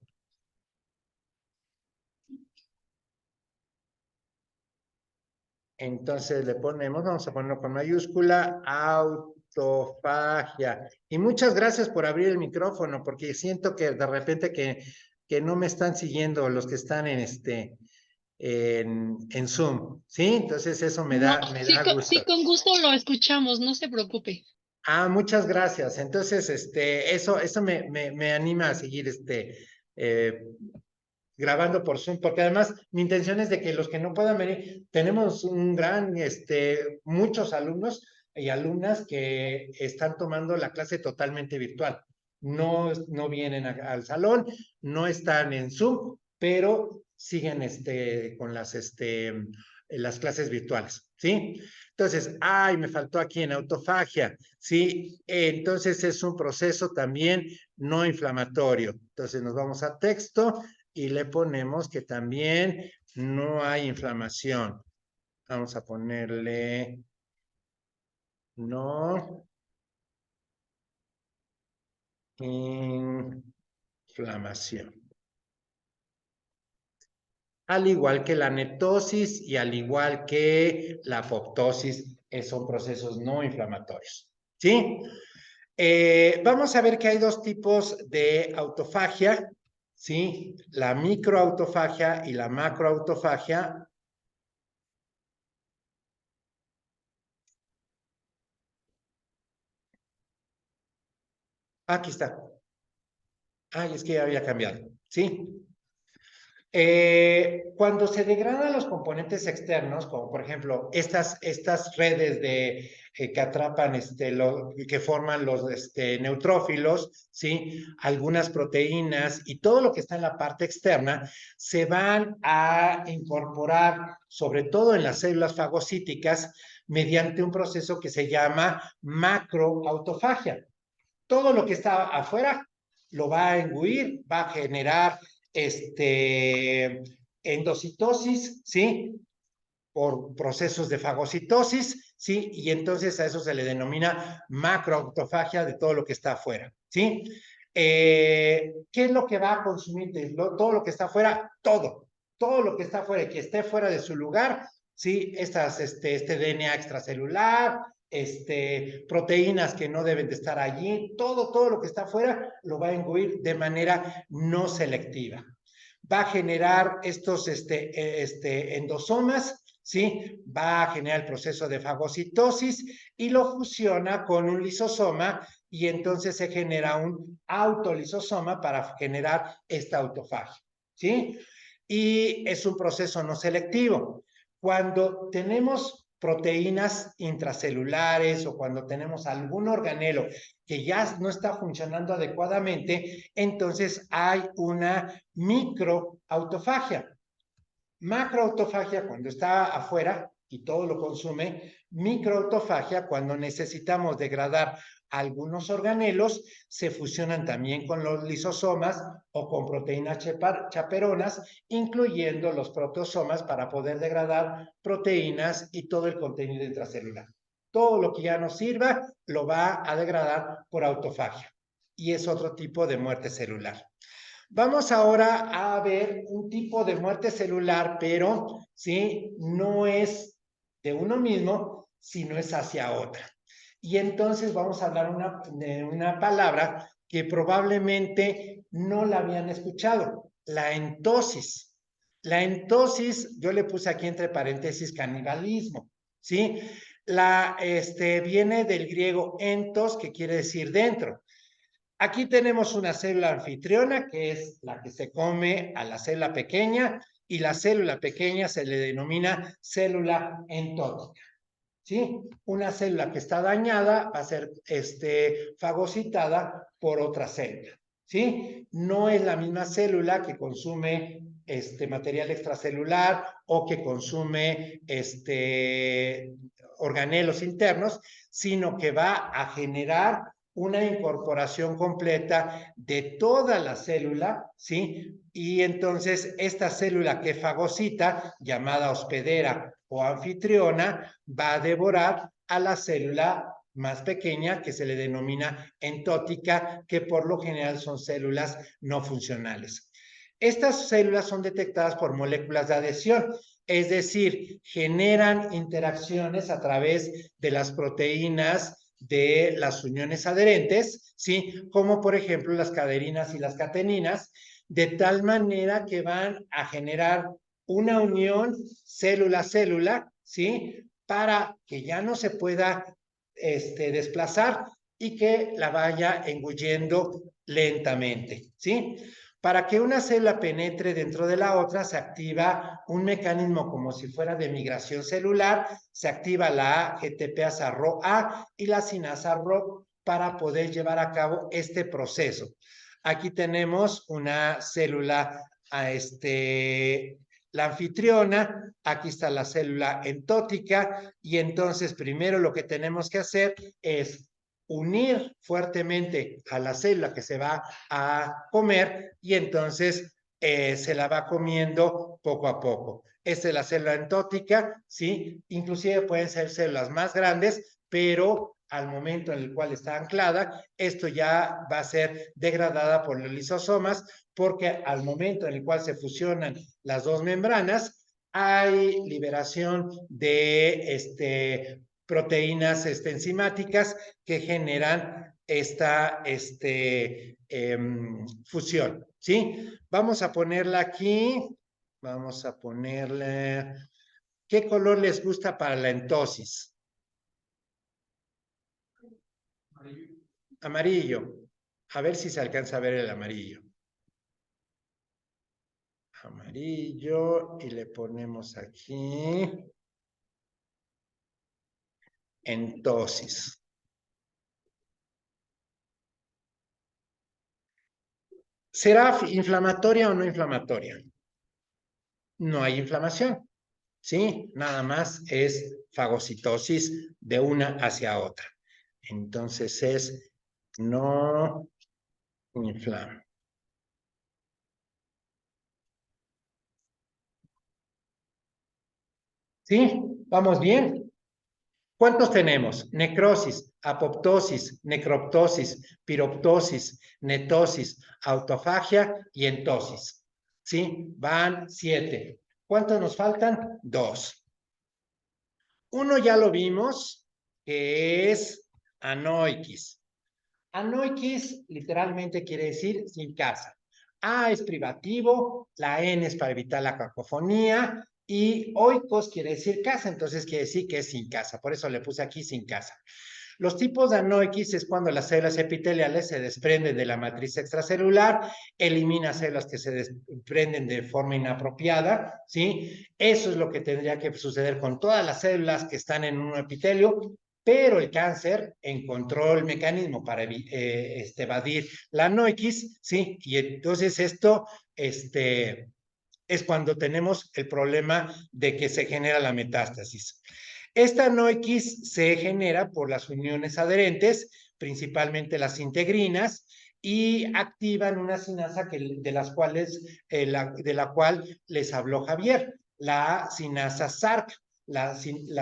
Entonces le ponemos, vamos a ponerlo con mayúscula, autofagia. Y muchas gracias por abrir el micrófono, porque siento que de repente que no me están siguiendo los que están en Zoom, ¿sí? Entonces eso me da gusto. Sí, con gusto lo escuchamos, no se preocupe. Ah, muchas gracias. Entonces, eso me anima a seguir eh, grabando por Zoom, porque además mi intención es de que los que no puedan venir, tenemos un muchos alumnos y alumnas que están tomando la clase totalmente virtual. No vienen al salón, no están en Zoom, pero siguen con las clases virtuales, ¿sí? Entonces, me faltó aquí en autofagia, ¿sí? Entonces es un proceso también no inflamatorio. Entonces nos vamos a texto y le ponemos que también no hay inflamación. Vamos a ponerle no inflamación. Al igual que la netosis y al igual que la apoptosis, son procesos no inflamatorios. ¿Sí? Vamos a ver que hay dos tipos de autofagia, ¿sí? La microautofagia y la macroautofagia. Aquí está. Es que ya había cambiado, ¿sí? Cuando se degradan los componentes externos, como por ejemplo estas redes que atrapan, que forman los neutrófilos, ¿sí? Algunas proteínas y todo lo que está en la parte externa, se van a incorporar, sobre todo en las células fagocíticas, mediante un proceso que se llama macroautofagia. Todo lo que está afuera lo va a engullir, va a generar endocitosis, ¿sí? Por procesos de fagocitosis, ¿sí? Y entonces a eso se le denomina macroautofagia de todo lo que está afuera, ¿sí? ¿Qué es lo que va a consumir todo lo que está afuera? Todo lo que está afuera y que esté fuera de su lugar, ¿sí? Este DNA extracelular, proteínas que no deben de estar allí, todo lo que está afuera lo va a engullir de manera no selectiva. Va a generar estos endosomas, ¿sí? Va a generar el proceso de fagocitosis y lo fusiona con un lisosoma y entonces se genera un autolisosoma para generar esta autofagia, ¿sí? Y es un proceso no selectivo. Cuando tenemos proteínas intracelulares o cuando tenemos algún organelo que ya no está funcionando adecuadamente, entonces hay una microautofagia. Macroautofagia cuando está afuera y todo lo consume, microautofagia cuando necesitamos degradar algunos organelos, se fusionan también con los lisosomas o con proteínas chaperonas, incluyendo los proteosomas para poder degradar proteínas y todo el contenido intracelular. Todo lo que ya no sirva lo va a degradar por autofagia y es otro tipo de muerte celular. Vamos ahora a ver un tipo de muerte celular, pero ¿sí? No es de uno mismo, sino es hacia otra. Y entonces vamos a hablar de una palabra que probablemente no la habían escuchado, la entosis. La entosis, yo le puse aquí entre paréntesis canibalismo, ¿sí? Viene del griego entos, que quiere decir dentro. Aquí tenemos una célula anfitriona, que es la que se come a la célula pequeña, y la célula pequeña se le denomina célula entótica. ¿Sí? Una célula que está dañada va a ser fagocitada por otra célula. ¿Sí? No es la misma célula que consume material extracelular o que consume organelos internos, sino que va a generar una incorporación completa de toda la célula, ¿sí? Y entonces esta célula que fagocita, llamada hospedera o anfitriona, va a devorar a la célula más pequeña que se le denomina entótica, que por lo general son células no funcionales. Estas células son detectadas por moléculas de adhesión, es decir, generan interacciones a través de las proteínas de las uniones adherentes, ¿sí? Como por ejemplo las caderinas y las cateninas, de tal manera que van a generar una unión célula-célula, ¿sí? Para que ya no se pueda desplazar y que la vaya engullendo lentamente, ¿sí? Para que una célula penetre dentro de la otra, se activa un mecanismo como si fuera de migración celular, se activa la GTPasa ROA y la sinasa ROC para poder llevar a cabo este proceso. Aquí tenemos una célula, la anfitriona, aquí está la célula entótica, y entonces primero lo que tenemos que hacer es unir fuertemente a la célula que se va a comer y entonces se la va comiendo poco a poco. Esta es la célula entótica, ¿sí? Inclusive pueden ser células más grandes, pero al momento en el cual está anclada, esto ya va a ser degradada por los lisosomas, porque al momento en el cual se fusionan las dos membranas, hay liberación de proteínas enzimáticas que generan esta fusión, ¿sí? Vamos a ponerla aquí, vamos a ponerle, ¿qué color les gusta para la entosis? Amarillo. A ver si se alcanza a ver el amarillo. Amarillo, y le ponemos aquí entosis. ¿Será inflamatoria o no inflamatoria? No hay inflamación, ¿sí? Nada más es fagocitosis de una hacia otra. Entonces es no inflama. ¿Sí? ¿Vamos bien? ¿Cuántos tenemos? Necrosis, apoptosis, necroptosis, piroptosis, netosis, autofagia y entosis. ¿Sí? Van 7. ¿Cuántos nos faltan? 2. Uno ya lo vimos, que es anoikis. Anoikis literalmente quiere decir sin casa. A es privativo, la N es para evitar la cacofonía, Y oikos quiere decir casa, entonces quiere decir que es sin casa. Por eso le puse aquí sin casa. Los tipos de anoikis es cuando las células epiteliales se desprenden de la matriz extracelular, elimina células que se desprenden de forma inapropiada, ¿sí? Eso es lo que tendría que suceder con todas las células que están en un epitelio, pero el cáncer encontró el mecanismo para evadir la anoikis, ¿sí? Y entonces esto, es cuando tenemos el problema de que se genera la metástasis. Esta NOx se genera por las uniones adherentes, principalmente las integrinas, y activan una sinasa de la cual les habló Javier, la sinasa SARC, la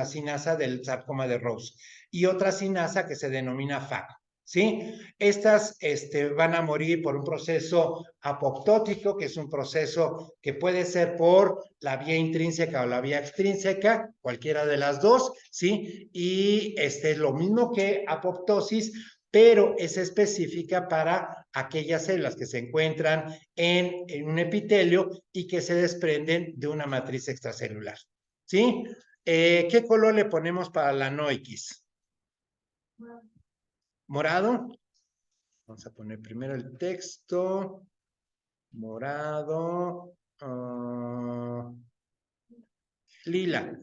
sinasa del sarcoma de Rose, y otra sinasa que se denomina FAC. ¿Sí? Estas van a morir por un proceso apoptótico, que es un proceso que puede ser por la vía intrínseca o la vía extrínseca, cualquiera de las dos, ¿sí? Y es lo mismo que apoptosis, pero es específica para aquellas células que se encuentran en un epitelio y que se desprenden de una matriz extracelular, ¿sí? ¿Qué color le ponemos para la NOx? ¿Morado? Vamos a poner primero el texto. Morado. Lila.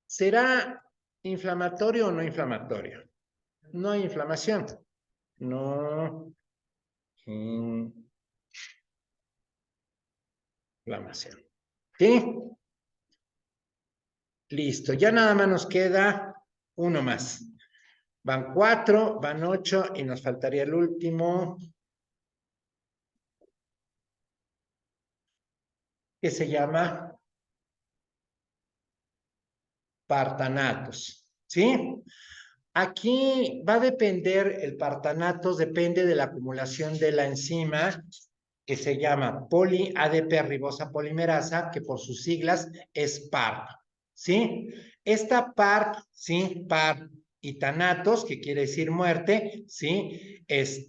¿Será inflamatorio o no inflamatorio? No hay inflamación. No inflamación. ¿Sí? Listo. Ya nada más nos queda uno más. Van 4, van 8 y nos faltaría el último, que se llama partanatos. ¿Sí? Aquí va a depender, el partanatos depende de la acumulación de la enzima que se llama poli-ADP ribosa polimerasa, que por sus siglas es PARP, ¿sí? Esta PARP, ¿sí? PARP y tanatos, que quiere decir muerte, ¿sí? Es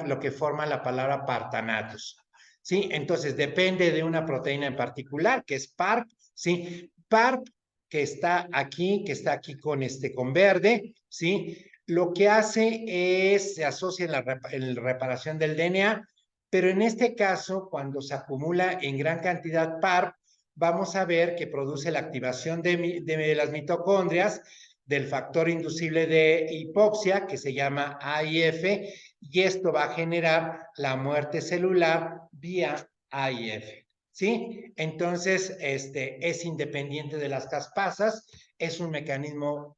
lo que forma la palabra partanatos, ¿sí? Entonces, depende de una proteína en particular, que es PARP, ¿sí? PARP que está aquí con verde, ¿sí? Lo que hace es, se asocia en la reparación del DNA, pero en este caso, cuando se acumula en gran cantidad PARP, vamos a ver que produce la activación de las mitocondrias, del factor inducible de hipoxia, que se llama AIF, y esto va a generar la muerte celular vía AIF. ¿Sí? Entonces, es independiente de las caspasas, es un mecanismo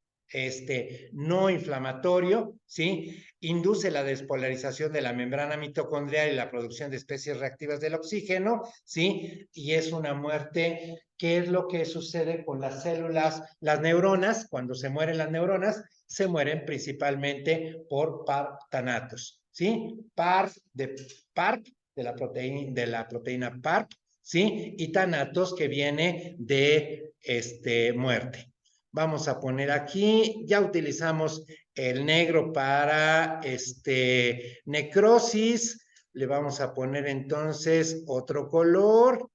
no inflamatorio, ¿sí? Induce la despolarización de la membrana mitocondrial y la producción de especies reactivas del oxígeno, ¿sí? Y es una muerte. ¿Qué es lo que sucede con las células? Las neuronas, cuando se mueren las neuronas, se mueren principalmente por partanatos, ¿sí? PARP de la proteína PARP, ¿sí? Y tanatos que viene de muerte. Vamos a poner aquí, ya utilizamos el negro para necrosis, le vamos a poner entonces otro color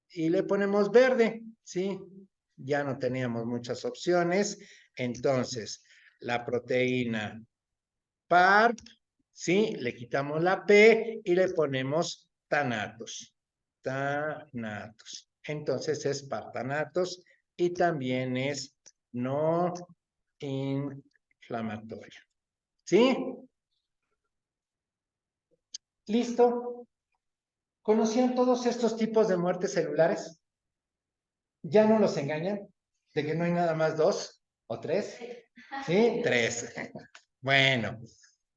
y le ponemos verde, ¿sí? Ya no teníamos muchas opciones, entonces la proteína PARP, ¿sí? Le quitamos la P y le ponemos tanatos. Tanatos. Entonces es partanatos y también es no inflamatorio. ¿Sí? ¿Listo? ¿Conocían todos estos tipos de muertes celulares? ¿Ya no los engañan? ¿De que no hay nada más 2 o 3? ¿Sí? 3. Bueno,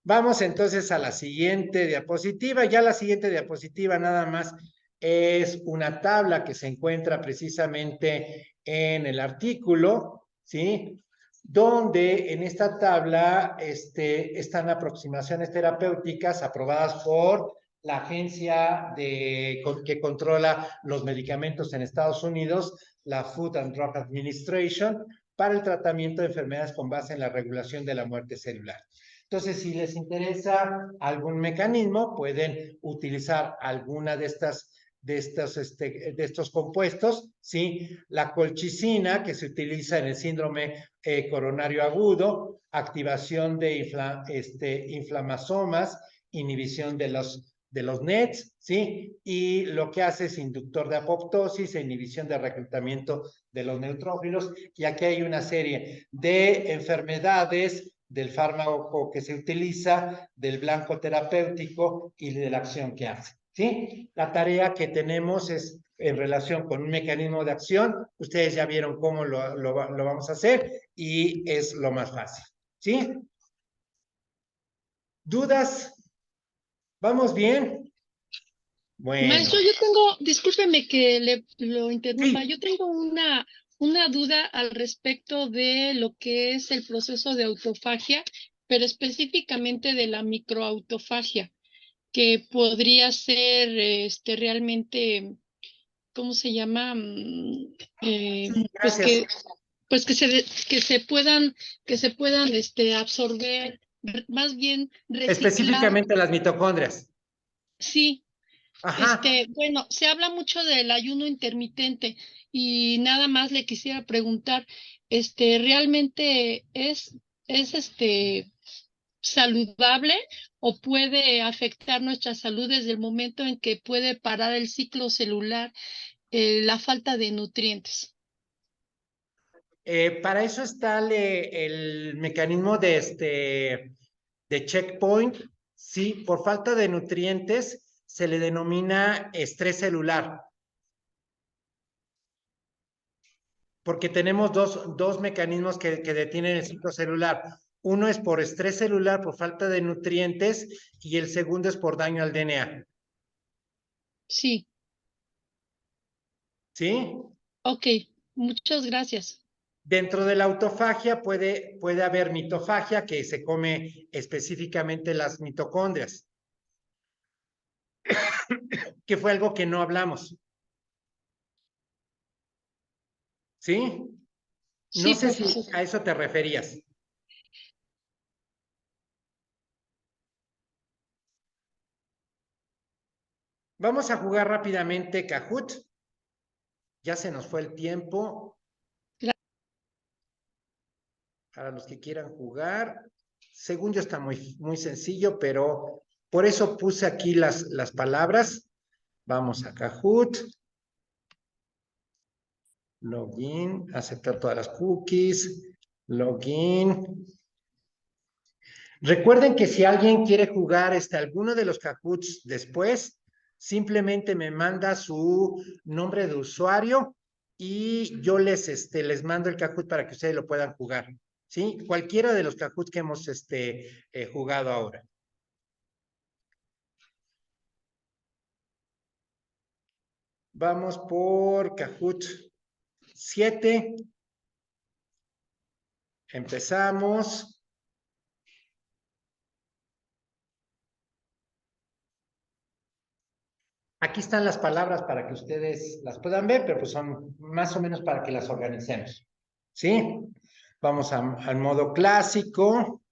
vamos entonces a la siguiente diapositiva. Ya la siguiente diapositiva nada más es una tabla que se encuentra precisamente en el artículo, ¿sí? Donde en esta tabla están aproximaciones terapéuticas aprobadas por la agencia que controla los medicamentos en Estados Unidos, la Food and Drug Administration, para el tratamiento de enfermedades con base en la regulación de la muerte celular. Entonces, si les interesa algún mecanismo, pueden utilizar alguna de estos compuestos, ¿sí? La colchicina, que se utiliza en el síndrome coronario agudo, activación de inflamasomas, inhibición de los NETs, ¿sí? Y lo que hace es inductor de apoptosis e inhibición de reclutamiento de los neutrófilos. Y aquí hay una serie de enfermedades del fármaco que se utiliza, del blanco terapéutico y de la acción que hace, ¿sí? La tarea que tenemos es en relación con un mecanismo de acción. Ustedes ya vieron cómo lo vamos a hacer y es lo más fácil, ¿sí? ¿Dudas? ¿Vamos bien? Bueno. Maestro, yo tengo, discúlpeme que lo interrumpa, Sí. yo tengo una duda al respecto de lo que es el proceso de autofagia, pero específicamente de la microautofagia, que podría ser realmente, ¿cómo se llama? Pues Gracias. que se puedan absorber, más bien reciclar. Específicamente las mitocondrias. Sí, Ajá. bueno, se habla mucho del ayuno intermitente y nada más le quisiera preguntar, ¿realmente es saludable o puede afectar nuestra salud desde el momento en que puede parar el ciclo celular, la falta de nutrientes? Para eso está el mecanismo de checkpoint. Sí, por falta de nutrientes se le denomina estrés celular, porque tenemos dos mecanismos que detienen el ciclo celular. Uno es por estrés celular, por falta de nutrientes, y el segundo es por daño al DNA. Sí, ¿Sí? ok, muchas gracias. Dentro de la autofagia puede haber mitofagia, que se come específicamente las mitocondrias, que fue algo que no hablamos. ¿Sí? No Sí, sé si profesor. a eso te referías. Vamos a jugar rápidamente Kahoot. Ya se nos fue el tiempo. Para los que quieran jugar, según yo está muy sencillo, pero por eso puse aquí las palabras. Vamos a Kahoot. Login, aceptar todas las cookies. Login. Recuerden que si alguien quiere jugar alguno de los Kahoots después, simplemente me manda su nombre de usuario y yo les mando el Kahoot para que ustedes lo puedan jugar. ¿Sí? Cualquiera de los Kahoots que hemos jugado ahora. Vamos por Kahoot 7. Empezamos. Aquí están las palabras para que ustedes las puedan ver, pero pues son más o menos para que las organicemos. ¿Sí? Vamos al modo clásico.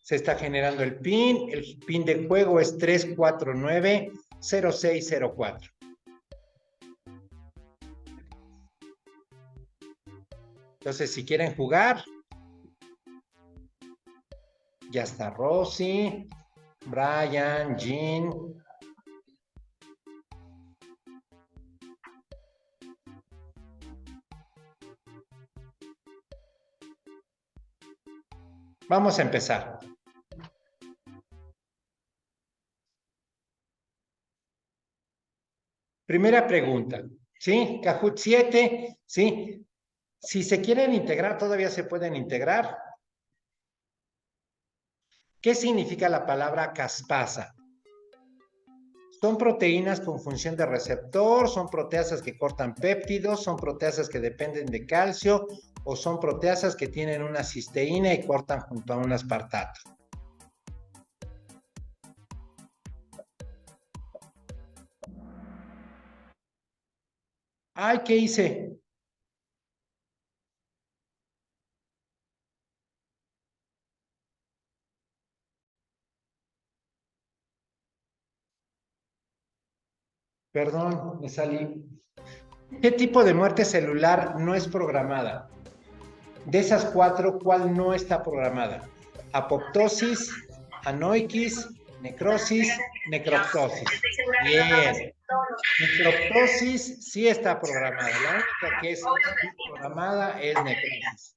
Se está generando el PIN. El PIN del juego es 3490604. Entonces, si quieren jugar, ya está Rosy, Brian, Jean. Vamos a empezar. Primera pregunta, ¿sí? Kahoot 7, ¿sí? Si se quieren integrar, todavía se pueden integrar. ¿Qué significa la palabra caspasa? Son proteínas con función de receptor, son proteasas que cortan péptidos, son proteasas que dependen de calcio o son proteasas que tienen una cisteína y cortan junto a un aspartato. Ay, ¿qué hice? Perdón, me salí. ¿Qué tipo de muerte celular no es programada? De esas cuatro, ¿cuál no está programada? Apoptosis, anoiquis, necrosis, necroptosis. Bien. Necroptosis sí está programada. La única que es programada es necrosis.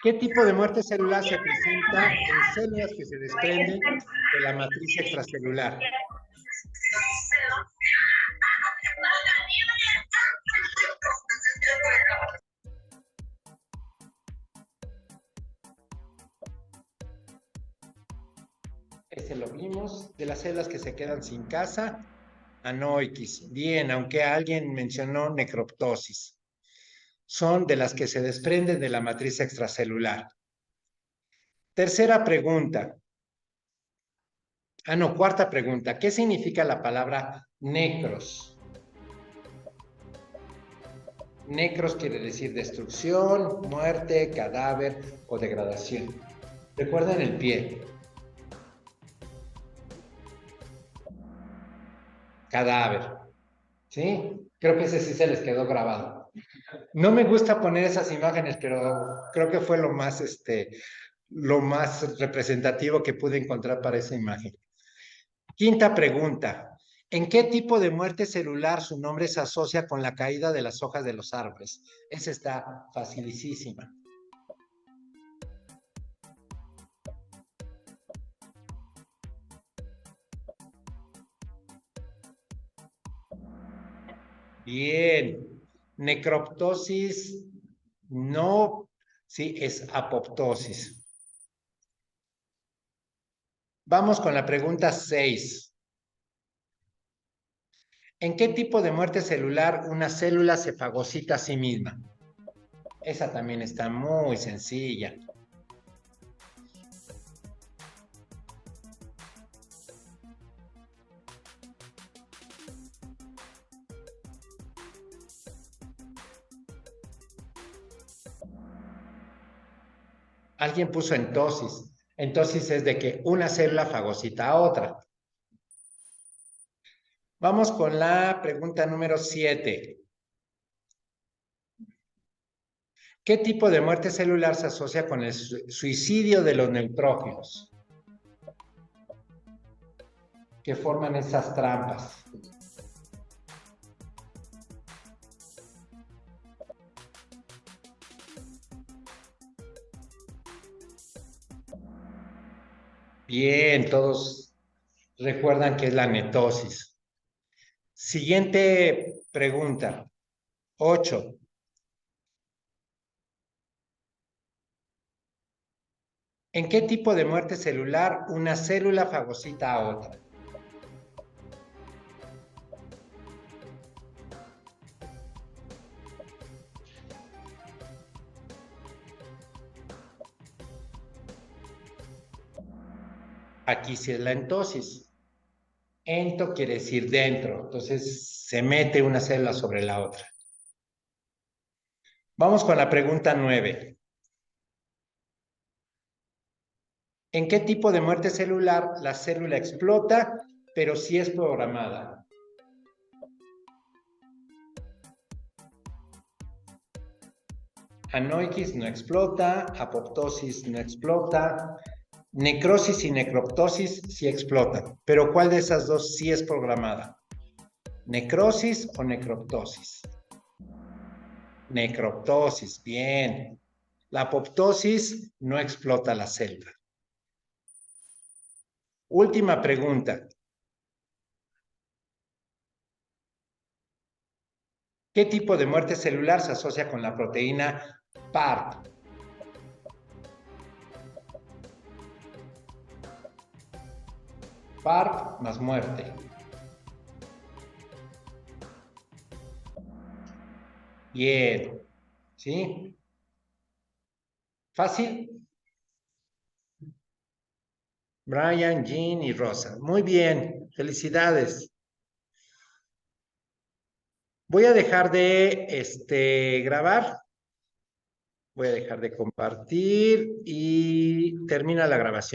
¿Qué tipo de muerte celular se presenta en células que se desprenden de la matriz extracelular? Este lo vimos, de las células que se quedan sin casa, anoiquis. Bien, aunque alguien mencionó necroptosis. Son de las que se desprenden de la matriz extracelular. Tercera pregunta. No, cuarta pregunta. ¿Qué significa la palabra necros? Necros quiere decir destrucción, muerte, cadáver o degradación. Recuerden el pie. Cadáver. ¿Sí? Creo que ese sí se les quedó grabado. No me gusta poner esas imágenes, pero creo que fue lo más representativo que pude encontrar para esa imagen. Quinta pregunta. ¿En qué tipo de muerte celular su nombre se asocia con la caída de las hojas de los árboles? Esa está facilísima. Bien. Necroptosis, no, sí, es apoptosis. Vamos con la pregunta 6. ¿En qué tipo de muerte celular una célula se fagocita a sí misma? Esa también está muy sencilla. Alguien puso entosis. Entosis es de que una célula fagocita a otra. Vamos con la pregunta número 7. ¿Qué tipo de muerte celular se asocia con el suicidio de los neutrófilos? Que forman esas trampas. Bien, todos recuerdan que es la netosis. Siguiente pregunta. 8. ¿En qué tipo de muerte celular una célula fagocita a otra? Aquí sí es la entosis. Ento quiere decir dentro, entonces se mete una célula sobre la otra. Vamos con la pregunta 9. ¿En qué tipo de muerte celular la célula explota, pero sí es programada? Anoiquis no explota, apoptosis no explota, necrosis y necroptosis sí explotan. Pero ¿cuál de esas dos sí es programada? ¿Necrosis o necroptosis? Necroptosis, bien. La apoptosis no explota la célula. Última pregunta. ¿Qué tipo de muerte celular se asocia con la proteína PARP? PARP más muerte. Bien. ¿Sí? ¿Fácil? Brian, Jean y Rosa. Muy bien, felicidades. Voy a dejar de grabar. Voy a dejar de compartir y termina la grabación.